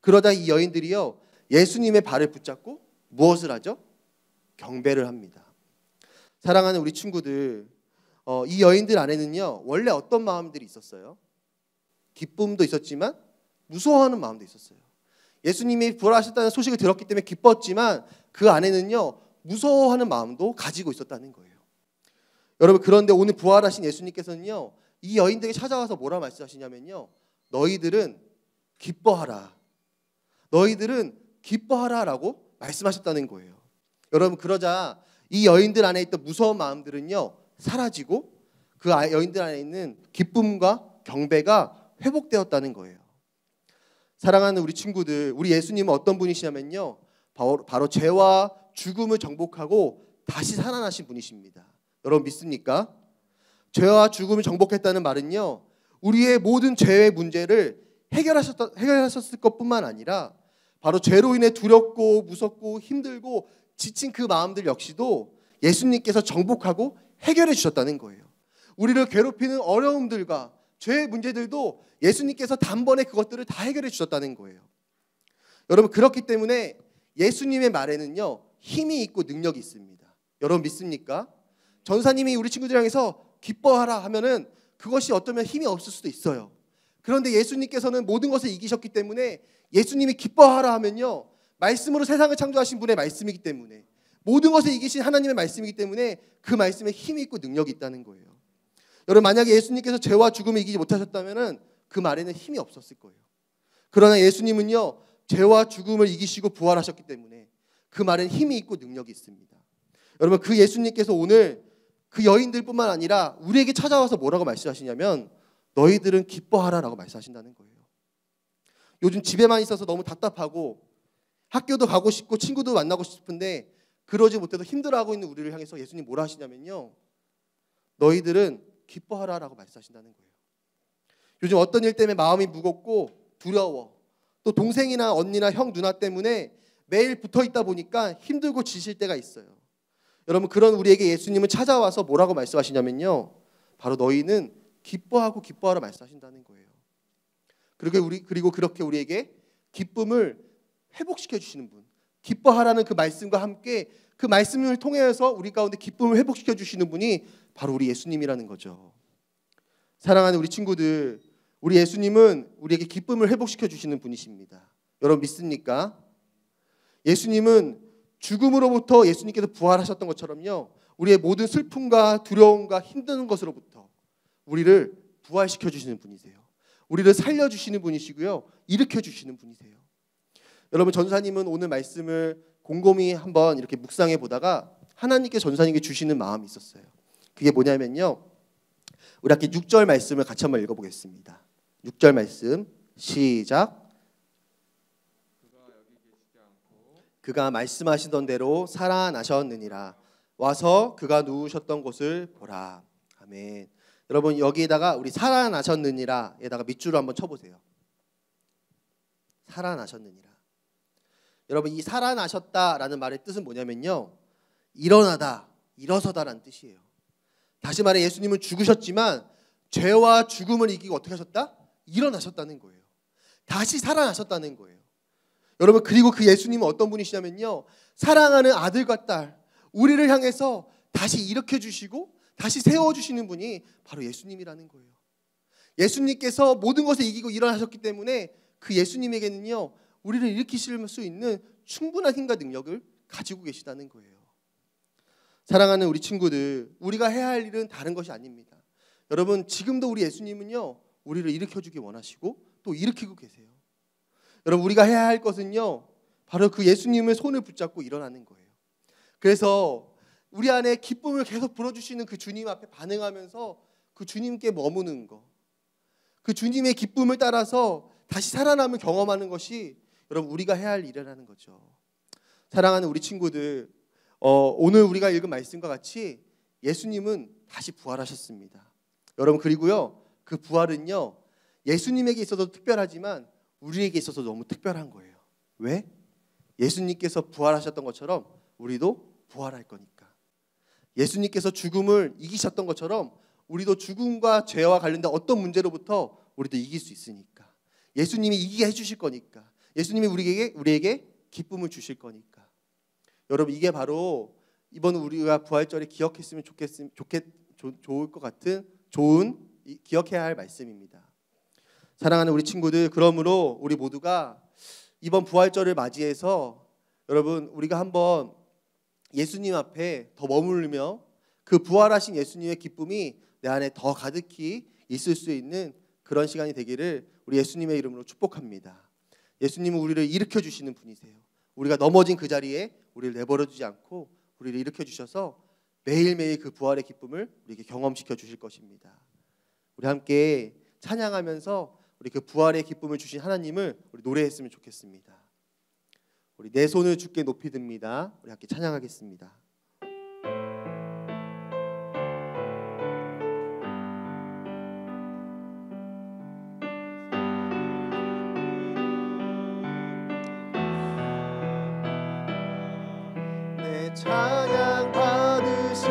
그러다 이 여인들이요, 예수님의 발을 붙잡고 무엇을 하죠? 경배를 합니다. 사랑하는 우리 친구들, 이 여인들 안에는요, 원래 어떤 마음들이 있었어요? 기쁨도 있었지만 무서워하는 마음도 있었어요. 예수님이 부활하셨다는 소식을 들었기 때문에 기뻤지만 그 안에는요, 무서워하는 마음도 가지고 있었다는 거예요. 여러분, 그런데 오늘 부활하신 예수님께서는요, 이 여인들에게 찾아와서 뭐라 말씀하시냐면요, 너희들은 기뻐하라. 너희들은 기뻐하라라고 말씀하셨다는 거예요. 여러분, 그러자 이 여인들 안에 있던 무서운 마음들은요, 사라지고 그 여인들 안에 있는 기쁨과 경배가 회복되었다는 거예요. 사랑하는 우리 친구들, 우리 예수님은 어떤 분이시냐면요, 바로 죄와 죽음을 정복하고 다시 살아나신 분이십니다. 여러분 믿습니까? 죄와 죽음을 정복했다는 말은요, 우리의 모든 죄의 문제를 해결하셨을 것뿐만 아니라 바로 죄로 인해 두렵고 무섭고 힘들고 지친 그 마음들 역시도 예수님께서 정복하고 해결해 주셨다는 거예요. 우리를 괴롭히는 어려움들과 죄의 문제들도 예수님께서 단번에 그것들을 다 해결해 주셨다는 거예요. 여러분, 그렇기 때문에 예수님의 말에는요, 힘이 있고 능력이 있습니다. 여러분 믿습니까? 전사님이 우리 친구들 향해서 기뻐하라 하면은 그것이 어쩌면 힘이 없을 수도 있어요. 그런데 예수님께서는 모든 것을 이기셨기 때문에 예수님이 기뻐하라 하면요, 말씀으로 세상을 창조하신 분의 말씀이기 때문에, 모든 것을 이기신 하나님의 말씀이기 때문에 그 말씀에 힘이 있고 능력이 있다는 거예요. 여러분, 만약에 예수님께서 죄와 죽음을 이기지 못하셨다면 그 말에는 힘이 없었을 거예요. 그러나 예수님은요, 죄와 죽음을 이기시고 부활하셨기 때문에 그 말에는 힘이 있고 능력이 있습니다. 여러분, 그 예수님께서 오늘 그 여인들뿐만 아니라 우리에게 찾아와서 뭐라고 말씀하시냐면 너희들은 기뻐하라라고 말씀하신다는 거예요. 요즘 집에만 있어서 너무 답답하고 학교도 가고 싶고 친구도 만나고 싶은데 그러지 못해서 힘들어하고 있는 우리를 향해서 예수님 뭐라 하시냐면요, 너희들은 기뻐하라라고 말씀하신다는 거예요. 요즘 어떤 일 때문에 마음이 무겁고 두려워, 또 동생이나 언니나 형 누나 때문에 매일 붙어 있다 보니까 힘들고 지칠 때가 있어요. 여러분 그런 우리에게 예수님은 찾아와서 뭐라고 말씀하시냐면요. 바로 너희는 기뻐하고 기뻐하라 말씀하신다는 거예요. 그리고 그렇게 우리에게 기쁨을 회복시켜 주시는 분, 기뻐하라는 그 말씀과 함께 그 말씀을 통해서 우리 가운데 기쁨을 회복시켜 주시는 분이 바로 우리 예수님이라는 거죠. 사랑하는 우리 친구들, 우리 예수님은 우리에게 기쁨을 회복시켜 주시는 분이십니다. 여러분 믿습니까? 예수님은 죽음으로부터 예수님께서 부활하셨던 것처럼요, 우리의 모든 슬픔과 두려움과 힘든 것으로부터 우리를 부활시켜 주시는 분이세요. 우리를 살려주시는 분이시고요, 일으켜주시는 분이세요. 여러분 전사님은 오늘 말씀을 곰곰이 한번 이렇게 묵상해 보다가 하나님께 전사님께 주시는 마음이 있었어요. 그게 뭐냐면요, 우리 함께 6절 말씀을 같이 한번 읽어보겠습니다. 6절 말씀 시작. 그가 말씀하시던 대로 살아나셨느니라. 와서 그가 누우셨던 곳을 보라. 아멘. 여러분 여기에다가 우리 살아나셨느니라에다가 밑줄을 한번 쳐보세요. 살아나셨느니라. 여러분 이 살아나셨다라는 말의 뜻은 뭐냐면요, 일어나다, 일어서다라는 뜻이에요. 다시 말해 예수님은 죽으셨지만 죄와 죽음을 이기고 어떻게 하셨다? 일어나셨다는 거예요. 다시 살아나셨다는 거예요. 여러분 그리고 그 예수님은 어떤 분이시냐면요, 사랑하는 아들과 딸 우리를 향해서 다시 일으켜 주시고 다시 세워주시는 분이 바로 예수님이라는 거예요. 예수님께서 모든 것을 이기고 일어나셨기 때문에 그 예수님에게는요, 우리를 일으키실 수 있는 충분한 힘과 능력을 가지고 계시다는 거예요. 사랑하는 우리 친구들, 우리가 해야 할 일은 다른 것이 아닙니다. 여러분 지금도 우리 예수님은요, 우리를 일으켜주기 원하시고 또 일으키고 계세요. 여러분 우리가 해야 할 것은요, 바로 그 예수님의 손을 붙잡고 일어나는 거예요. 그래서 우리 안에 기쁨을 계속 불어주시는 그 주님 앞에 반응하면서 그 주님께 머무는 거, 그 주님의 기쁨을 따라서 다시 살아남을 경험하는 것이 여러분 우리가 해야 할 일이라는 거죠. 사랑하는 우리 친구들, 오늘 우리가 읽은 말씀과 같이 예수님은 다시 부활하셨습니다. 여러분 그리고요, 그 부활은요 예수님에게 있어서 특별하지만 우리에게 있어서 너무 특별한 거예요. 왜? 예수님께서 부활하셨던 것처럼 우리도 부활할 거니까. 예수님께서 죽음을 이기셨던 것처럼 우리도 죽음과 죄와 관련된 어떤 문제로부터 우리도 이길 수 있으니까. 예수님이 이기게 해주실 거니까. 예수님이 우리에게 기쁨을 주실 거니까. 여러분 이게 바로 이번 우리가 부활절에 기억했으면 좋을 것 같은 기억해야 할 말씀입니다. 사랑하는 우리 친구들, 그러므로 우리 모두가 이번 부활절을 맞이해서 여러분 우리가 한번 예수님 앞에 더 머무르며 그 부활하신 예수님의 기쁨이 내 안에 더 가득히 있을 수 있는 그런 시간이 되기를 우리 예수님의 이름으로 축복합니다. 예수님은 우리를 일으켜 주시는 분이세요. 우리가 넘어진 그 자리에 우리를 내버려 두지 않고 우리를 일으켜 주셔서 매일매일 그 부활의 기쁨을 우리에게 경험시켜 주실 것입니다. 우리 함께 찬양하면서 우리 그 부활의 기쁨을 주신 하나님을 우리 노래했으면 좋겠습니다. 우리 내 손을 주께 높이 듭니다. 우리 함께 찬양하겠습니다. 내 찬양 받으실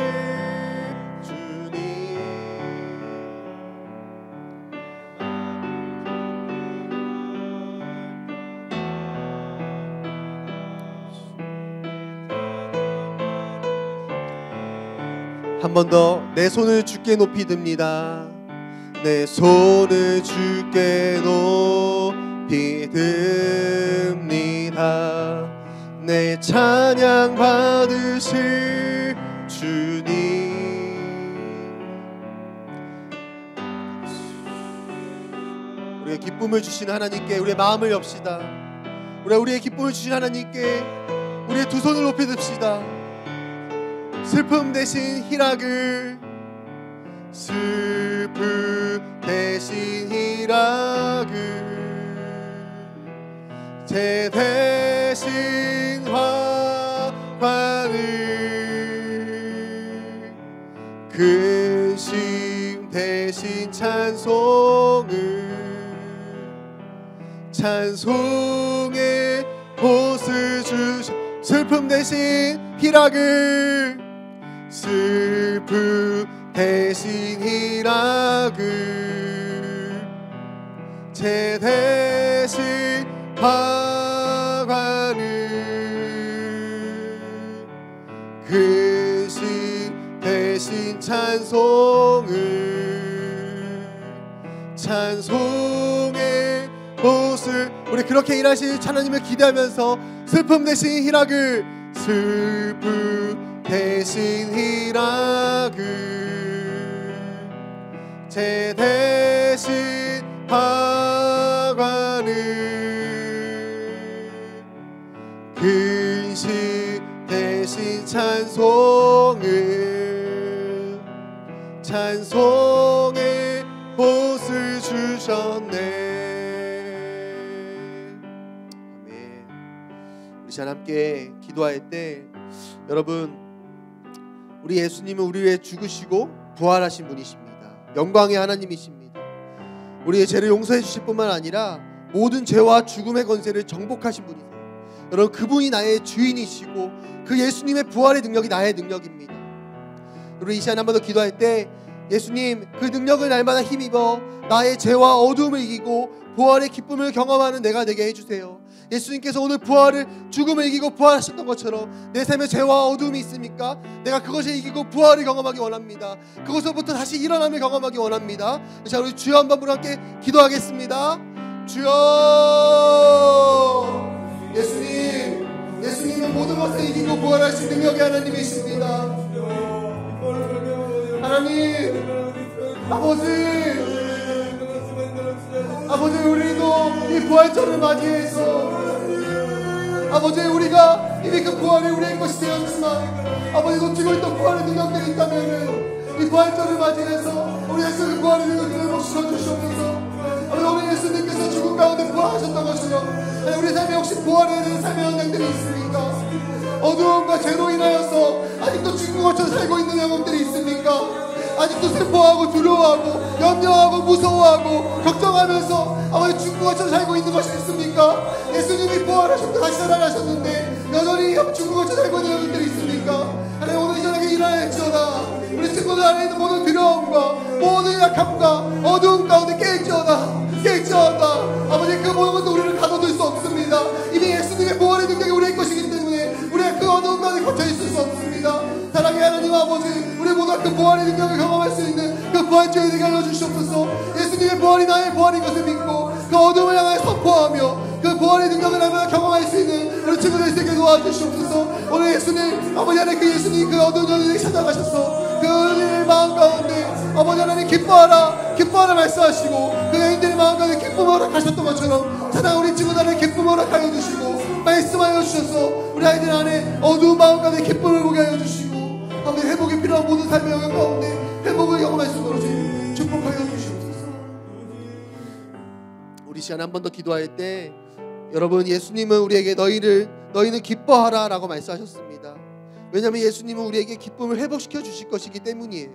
주님, 한 번 더 내 손을 주께 높이 듭니다. 내 손을 주께 높이 듭니다. 내 찬양 받으실 주님, 우리의 기쁨을 주신 하나님께 우리의 마음을 엽시다. 우리의 기쁨을 주신 하나님께 우리의 두 손을 높이 듭시다. 슬픔 대신 희락을, 슬픔 대신 희락을, 제 대신 화관을, 근심 대신 찬송을, 찬송의 옷을 주셔. 슬픔 대신 희락을, 슬픔 대신 희락을 죄 대신 화관을 그 신 대신 찬송의 옷을 우리 그렇게 일하실 하나님을 기대하면서 슬픔 대신 희락을 슬픔 대신 희락을 죄 대신 화관을 근심 대신 찬송의 옷을 주셨네. 아멘. 우리 시간 함께 기도할 때 여러분, 우리 예수님은 우리 위해 죽으시고 부활하신 분이십니다. 영광의 하나님이십니다. 우리의 죄를 용서해 주실 뿐만 아니라 모든 죄와 죽음의 권세를 정복하신 분이세요. 여러분, 그분이 나의 주인이시고 그 예수님의 부활의 능력이 나의 능력입니다. 우리 이 시간 한 번 더 기도할 때 예수님, 그 능력을 날마다 힘입어 나의 죄와 어둠을 이기고 부활의 기쁨을 경험하는 내가 되게 해주세요. 예수님께서 오늘 죽음을 이기고 부활하셨던 것처럼 내 삶에 죄와 어둠이 있습니까? 내가 그것을 이기고 부활을 경험하기 원합니다. 그것으로부터 다시 일어남을 경험하기 원합니다. 자, 우리 주여 한 번 함께 기도하겠습니다. 주여, 예수님은 모든 것을 이기고 부활하신 능력의 하나님이십니다. 하나님, 아버지, 우리도 이 부활절을 맞이해서 아버지, 우리가 이미 그 부활이 우리의 것이 되었지만 아버지, 놓치고 있던 부활의 능력들이 있다면 이 부활절을 맞이해서 우리 예수의 부활의 능력들을 회복시켜 주시옵소서. 아버지, 오늘 예수님께서 죽음 가운데 부활하셨던 것처럼 우리 삶에 혹시 부활해야 되는 삶의 영향들이 있습니까? 어두움과 죄로 인하여서 아직도 죽은 것처럼 살고 있는 영혼들이 있습니까? 아직도 슬퍼하고 두려워하고 염려하고 무서워하고 걱정하면서 아버지 죽은 것처럼 살고 있는 것이 있습니까? 예수님이 부활하셨고 다시 살아나셨는데 여전히 죽은 것처럼 살고 있는 영혼들이 있습니까? 하나님, 오늘 이 저녁에 일어날지어다. 우리 친구들 안에 있는 모든 두려움과 모든 약함과 어두움 가운데 깨지어다. 아버지, 그 모든 것도 우리를 가둬둘 수 없습니다. 이미 예수님의 부활의 능력이 우리의 것이기 때문에 우리가 그 어두움 가운데 갇혀 있을 수 없습니다. 사랑의 하나님 아버지, 우리 모두가 그 부활의 능력을 경험할 수 있는 그 부활주의 되게 알려주시옵소서. 예수님의 부활이 나의 부활인 것을 믿고 그 어둠을 향하여 선포하며 그 부활의 능력을 날마다 경험할 수 있는 우리 친구들 있게 도와주시옵소서. 오늘 예수님, 아버지 하나님, 그 예수님 그 어두운 자들에게 찾아가셔서 그들의 마음 가운데 아버지 하나님 기뻐하라 말씀하시고 그 여인들의 마음 가운데 기쁨을 허락하셨던 것처럼 사랑 우리 친구들의 기쁨을 허락하여 주시고 말씀하여 주셔서 우리 아이들 안에 어두운 마음 가운데 기쁨을 보게 하여 주시고 아버지, 회복이 필요한 모든 삶의 영역 가운데 회복을 경험할 수 있도록 축복하여 주시옵소서. 우리 시간 한 번 더 기도할 때 여러분, 예수님은 우리에게 너희는 기뻐하라 라고 말씀하셨습니다. 왜냐하면 예수님은 우리에게 기쁨을 회복시켜 주실 것이기 때문이에요.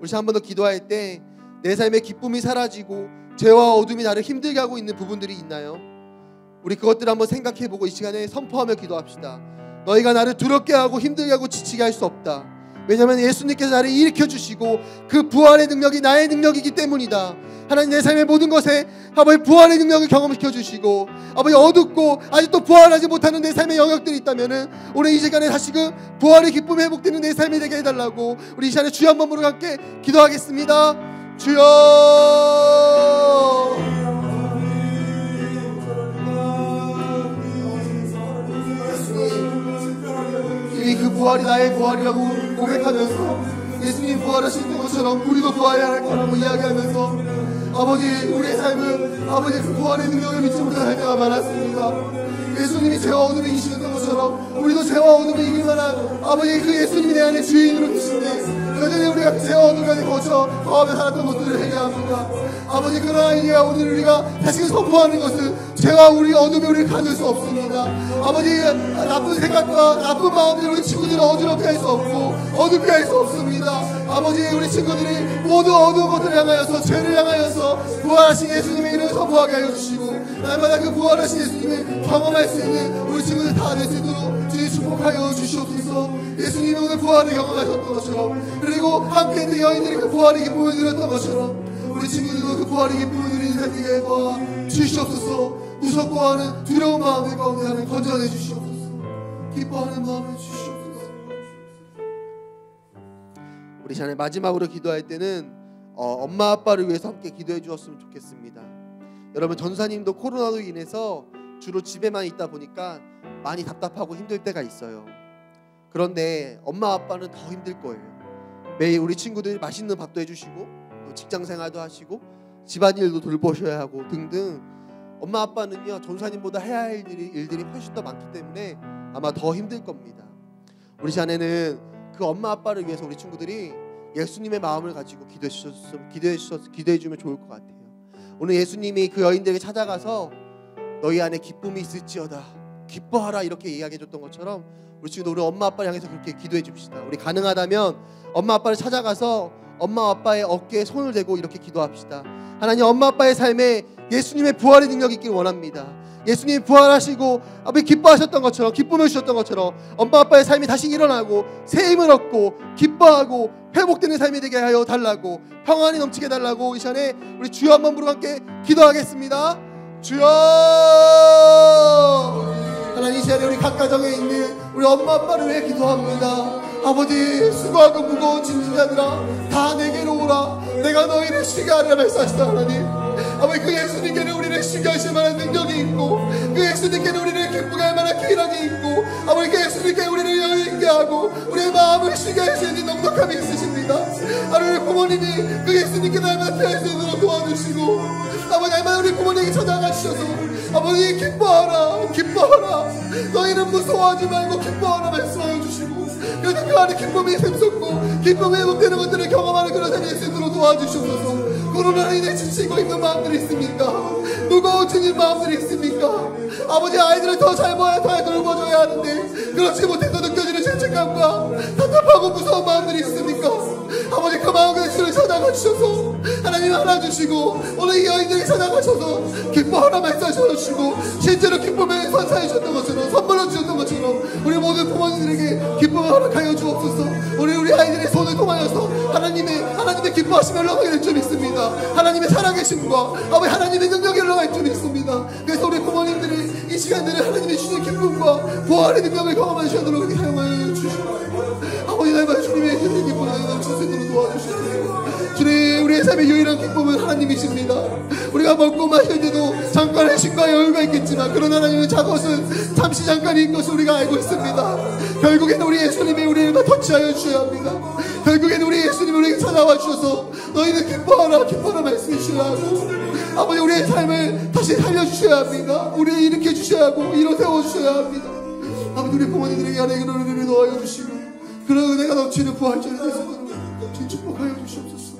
우리 한 번 더 기도할 때 내 삶의 기쁨이 사라지고 죄와 어둠이 나를 힘들게 하고 있는 부분들이 있나요? 우리 그것들을 한번 생각해보고 이 시간에 선포하며 기도합시다. 너희가 나를 두렵게 하고 힘들게 하고 지치게 할 수 없다. 왜냐하면 예수님께서 나를 일으켜주시고 그 부활의 능력이 나의 능력이기 때문이다. 하나님, 내 삶의 모든 것에 아버지 부활의 능력을 경험시켜 주시고 아버지, 어둡고 아직도 부활하지 못하는 내 삶의 영역들이 있다면은 오늘 이 시간에 다시금 부활의 기쁨이 회복되는 내 삶이 되게 해달라고 우리 이 시간에 주여 한 번으로 함께 기도하겠습니다. 주여, 이미 그 부활이 나의 부활이라고 고백하면서 예수님 부활하신 것처럼 우리도 부활해야 할 거라고 이야기하면서 아버지, 우리의 삶은 아버지 그 부활의 능력을 믿지 못할 때가 많았습니다. 예수님이 죄와 어둠을 이기시는 것처럼 우리도 죄와 어둠을 이길 만한 아버지 그 예수님이 내 안에 주인으로 계신데 여전히 우리가 그 죄와 어둠 가운데 거하며 살았던 것들을 회개합니다. 아버지, 그러나 이제 오늘 우리가 다시금 선포하는 것은 죄와 우리 어둠이 우리를 가둘 수 없습니다. 아버지, 나쁜 생각과 나쁜 마음으로 우리 친구들을 어지럽게 할 수 없고 어둡게 할 수 없습니다. 아버지, 우리 친구들이 모두 어두운 것들을 향하여서 죄를 향하여서 부활하신 예수님의 이름을 선포하게 하여 주시고 날마다 그 부활하신 예수님을 경험할 수 있는 우리 친구들 다 될 수 있도록 주님 축복하여 주시옵소서. 예수님이 오늘 부활을 경험하셨던 것처럼, 그리고 함께 있는 여인들이 그 부활의 기쁨을 누렸던 것처럼 우리 친구들도 그 부활의 기쁨을 누리는 삶 되게 해 주시옵소서. 무섭고하는 두려운 마음의 가운데 하나님 건져내 주시옵소서. 기뻐하는 마음을 주시옵소서. 우리 시간에 마지막으로 기도할 때는 엄마 아빠를 위해서 함께 기도해 주었으면 좋겠습니다. 여러분, 전사님도 코로나로 인해서 주로 집에만 있다 보니까 많이 답답하고 힘들 때가 있어요. 그런데 엄마 아빠는 더 힘들 거예요. 매일 우리 친구들 맛있는 밥도 해주시고 또 직장생활도 하시고 집안일도 돌보셔야 하고 등등, 엄마 아빠는요 전사님보다 해야 할 일들이 훨씬 더 많기 때문에 아마 더 힘들 겁니다. 우리 시간에는 그 엄마 아빠를 위해서 우리 친구들이 예수님의 마음을 가지고 기도해 주면 좋을 것 같아요. 오늘 예수님이 그 여인들에게 찾아가서 너희 안에 기쁨이 있을지어다, 기뻐하라 이렇게 이야기해 줬던 것처럼 우리 친구도 우리 엄마 아빠를 향해서 그렇게 기도해 줍시다. 우리 가능하다면 엄마 아빠를 찾아가서 엄마 아빠의 어깨에 손을 대고 이렇게 기도합시다. 하나님, 엄마 아빠의 삶에 예수님의 부활의 능력이 있기를 원합니다. 예수님이 부활하시고 아버지 기뻐하셨던 것처럼, 기쁨을 주셨던 것처럼 엄마 아빠의 삶이 다시 일어나고 새 힘을 얻고 기뻐하고 회복되는 삶이 되게 하여 달라고, 평안이 넘치게 달라고 이 시간에 우리 주여 한번 부르고 함께 기도하겠습니다. 주여! 하나님, 이 시간에 우리 각 가정에 있는 우리 엄마 아빠를 위해 기도합니다. 아버지, 수고하고 무거운 짐진 자들아 다 내게로 오라, 내가 너희를 쉬게 하리라 말씀하시다. 하나님, 아버지, 그 예수님께는 우리를 쉬게 하실 만한 능력이 있고, 그 예수님께는 우리를 기쁘게 할 만한 기량이 있고, 아버지, 그 예수님께 우리를 여유있게 하고 우리의 마음을 쉬게 할 수 있는 넉넉함이 있으십니다. 하나님, 우리 부모님이 그 예수님께 날마다 피할 수 있도록 도와주시고, 아버지, 날마다 우리 부모님이 찾아가 주셔서 아버지 기뻐하라, 기뻐하라, 너희는 무서워하지 말고 기뻐하라 말씀하여 주시고, 그래서 그 안에 기쁨이 샘솟고 기쁨이 회복되는 것들을 경험하는 그런 삶이 있도록 도와주시옵소서. 코로나로 인해 지치고 있는 마음들이 있습니까? 무거운 주님 마음들이 있습니까? 아버지, 아이들을 더 잘 봐야 더 돌봐줘야 하는데 그렇지 못해서 느껴지는 죄책감과 답답하고 무서운 마음들이 있습니까? 아버지, 그 마음의 주를 찾아가 주셔서 하나님 알아주시고 오늘 이 여인들이 찾아가셔서 기뻐하라 말씀하셔주시고 실제로 기쁨을 선사해 주셨던 것처럼, 선물로 주셨던 것처럼 우리 모든 부모님들에게 기쁨을 허락하여 주옵소서. 우리 아이들의 손을 통하여서 하나님의 기뻐하심을 흘러가게 줄 믿습니다. 하나님의 살아계심과 아버지 하나님의 능력이 흘러갈 줄 믿습니다. 그래서 우리 부모님들이 이 시간들을 하나님의 주신 기쁨과 부활의 능력을 경험하시도록 사용하여 주시옵소서. 아버지, 날마다 주님의 기쁨을 넘칠 수 있도록 도와주시옵소서. 주님, 우리의 삶의 유일한 기쁨은 하나님이십니다. 우리가 먹고 마실 때도 잠깐의 쉼과 여유가 있겠지만, 그러나 하나님의 작것은 잠시 잠깐인 것을 우리가 알고 있습니다. 결국에는 우리 예수님이 우리를 터치하여 주셔야 합니다. 결국에는 우리 예수님이 우리에게 찾아와 주셔서 너희는 기뻐하라, 기뻐하라 말씀해 주셔야 하고, 아버지, 우리의 삶을 다시 살려주셔야 합니다. 우리를 일으켜 주셔야 하고 일어 세워주셔야 합니다. 아버지, 우리 부모님들에게 하나님의 은혜를 더하여 주시고 그런 은혜가 넘치는 부활절이 될 수 있도록 축복하여 주시옵소서.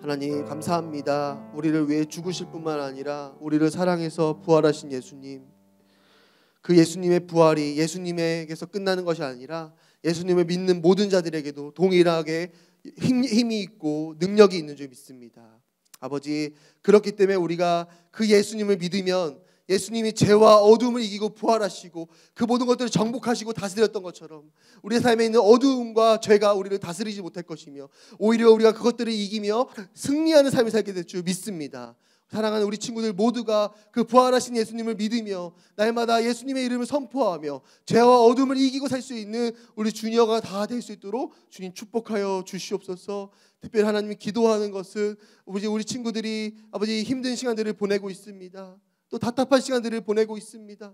하나님, 감사합니다. 우리를 위해 죽으실 뿐만 아니라 우리를 사랑해서 부활하신 예수님, 그 예수님의 부활이 예수님에게서 끝나는 것이 아니라 예수님을 믿는 모든 자들에게도 동일하게 힘이 있고 능력이 있는 줄 믿습니다. 아버지, 그렇기 때문에 우리가 그 예수님을 믿으면 예수님이 죄와 어둠을 이기고 부활하시고 그 모든 것들을 정복하시고 다스렸던 것처럼 우리의 삶에 있는 어두움과 죄가 우리를 다스리지 못할 것이며 오히려 우리가 그것들을 이기며 승리하는 삶을 살게 될 줄 믿습니다. 사랑하는 우리 친구들 모두가 그 부활하신 예수님을 믿으며 날마다 예수님의 이름을 선포하며 죄와 어둠을 이기고 살 수 있는 우리 주녀가 다 될 수 있도록 주님 축복하여 주시옵소서. 특별히 하나님이 기도하는 것은 우리 친구들이 아버지 힘든 시간들을 보내고 있습니다. 또 답답한 시간들을 보내고 있습니다.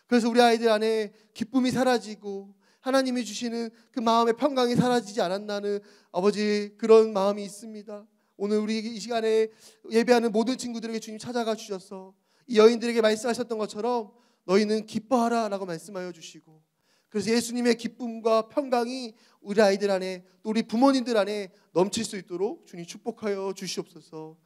그래서 우리 아이들 안에 기쁨이 사라지고 하나님이 주시는 그 마음의 평강이 사라지지 않았나는 아버지 그런 마음이 있습니다. 오늘 우리 이 시간에 예배하는 모든 친구들에게 주님 찾아가 주셔서 이 여인들에게 말씀하셨던 것처럼 너희는 기뻐하라 라고 말씀하여 주시고, 그래서 예수님의 기쁨과 평강이 우리 아이들 안에 또 우리 부모님들 안에 넘칠 수 있도록 주님 축복하여 주시옵소서.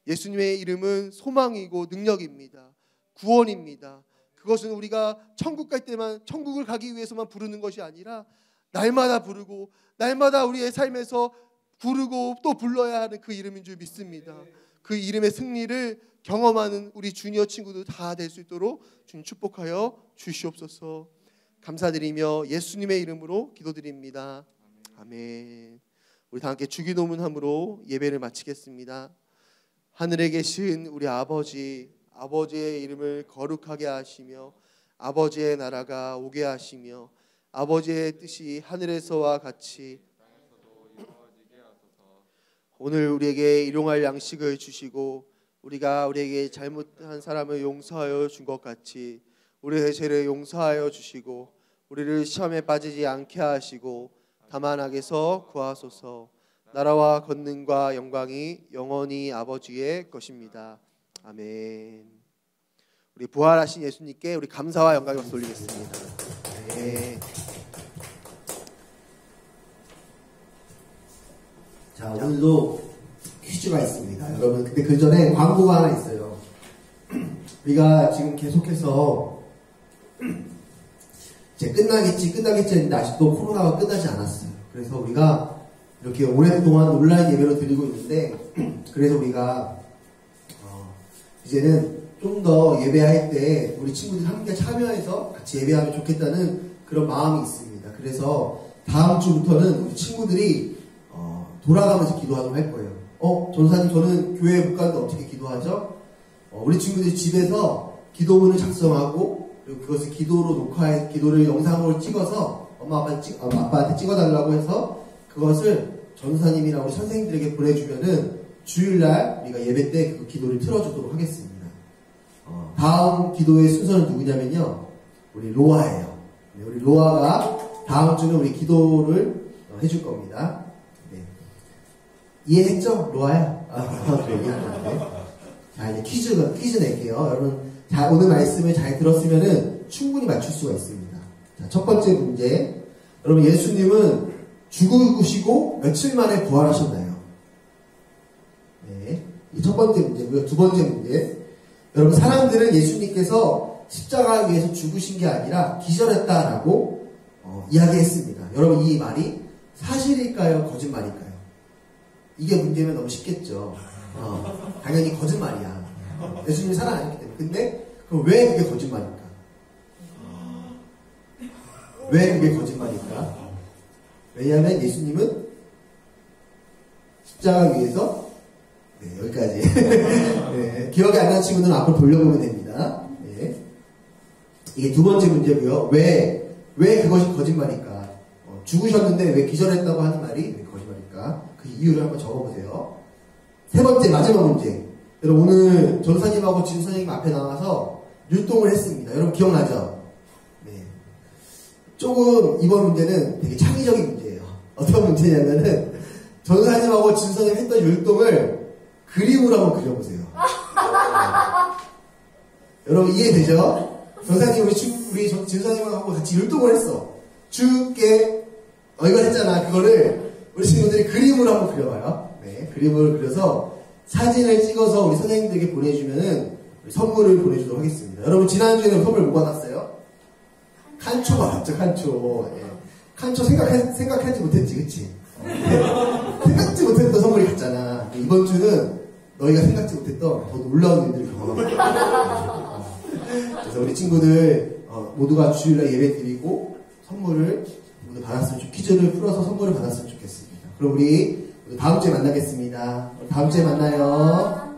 예수님의 이름은 소망이고 능력입니다. 구원입니다. 그것은 우리가 천국 갈 때만, 천국을 가기 위해서만 부르는 것이 아니라 날마다 부르고 날마다 우리의 삶에서 부르고 또 불러야 하는 그 이름인 줄 믿습니다. 그 이름의 승리를 경험하는 우리 주니어 친구들 다 될 수 있도록 주님 축복하여 주시옵소서. 감사드리며 예수님의 이름으로 기도드립니다. 아멘. 우리 다 함께 주기도문함으로 예배를 마치겠습니다. 하늘에 계신 우리 아버지, 아버지의 이름을 거룩하게 하시며 아버지의 나라가 오게 하시며 아버지의 뜻이 하늘에서와 같이 오늘 우리에게 일용할 양식을 주시고 우리가 우리에게 잘못한 사람을 용서하여 준 것 같이 우리의 죄를 용서하여 주시고 우리를 시험에 빠지지 않게 하시고 다만 악에서 구하소서. 나라와 권능과 영광이 영원히 아버지의 것입니다. 아멘. 우리 부활하신 예수님께 우리 감사와 영광을 돌리겠습니다. 네. 자, 오늘도 퀴즈가 있습니다. 여러분, 근데 그 전에 광고가 하나 있어요. 우리가 지금 계속해서 이제 끝나겠지 했는데 아직도 코로나가 끝나지 않았어요. 그래서 우리가 이렇게 오랫동안 온라인 예배로 드리고 있는데 그래서 우리가 이제는 좀 더 예배할 때 우리 친구들이 함께 참여해서 같이 예배하면 좋겠다는 그런 마음이 있습니다. 그래서 다음 주부터는 우리 친구들이 돌아가면서 기도하도록 할 거예요. 전사님 저는 교회에 못 가는데 어떻게 기도하죠? 우리 친구들이 집에서 기도문을 작성하고 그리고 그것을 기도를 영상으로 찍어서 엄마 아빠한테 찍어달라고 해서 그것을 전사님이나 우리 선생님들에게 보내주면은 주일날 우리가 예배 때 그 기도를 틀어주도록 하겠습니다. 다음 기도의 순서는 누구냐면요, 우리 로아예요. 네, 우리 로아가 다음 주는 우리 기도를 해줄 겁니다. 네. 이해했죠, 로아야? 자, 이제 퀴즈 낼게요. 여러분, 오늘 말씀을 잘 들었으면은 충분히 맞출 수가 있습니다. 자, 첫 번째 문제. 여러분, 예수님은 죽으시고 며칠 만에 부활하셨나요? 네. 이 첫 번째 문제고요. 두 번째 문제. 여러분, 사람들은 예수님께서 십자가 위에서 죽으신 게 아니라 기절했다라고 이야기했습니다. 여러분, 이 말이 사실일까요? 거짓말일까요? 이게 문제면 너무 쉽겠죠. 당연히 거짓말이야. 예수님이 살아나셨기 때문에. 근데 그럼 왜 그게 거짓말일까? 왜 그게 거짓말일까? 왜냐하면 예수님은 십자가 위에서 네, 여기까지. 네, 기억이 안 나는 친구들은 앞으로 돌려보면 됩니다. 네. 이게 두 번째 문제고요. 왜 그것이 거짓말일까? 죽으셨는데 왜 기절했다고 하는 말이 왜 거짓말일까? 그 이유를 한번 적어보세요. 세 번째, 마지막 문제. 여러분, 오늘 전사님하고 지수 선생님 앞에 나와서 율동을 했습니다. 여러분 기억나죠? 네. 조금 이번 문제는 되게 창의적인 문제예요. 어떤 문제냐면은 전사님하고 지수 선생님 했던 율동을 그림으로 한번 그려보세요. 여러분 이해되죠? 전사님 우리 지수사님하고 같이 율동을 했어. 죽게 이걸 했잖아. 그거를 우리 친구들이 그림으로 한번 그려봐요. 네, 그림을 그려서 사진을 찍어서 우리 선생님들에게 보내주면은 선물을 보내주도록 하겠습니다. 여러분 지난주에는 선물 뭐 받았어요? 칸초 받았죠. 칸초. 예. 칸초 생각하지 못했지, 그치? 생각지 못했던 선물이 갔잖아. 이번 주는 너희가 생각지 못했던 더 놀라운 일들을 경험합니다. 그래서 우리 친구들 모두가 주일날 예배 드리고 선물을 모두 받았으면 퀴즈를 풀어서 선물을 받았으면 좋겠습니다. 그럼 우리 다음 주에 만나겠습니다. 다음 주에 만나요.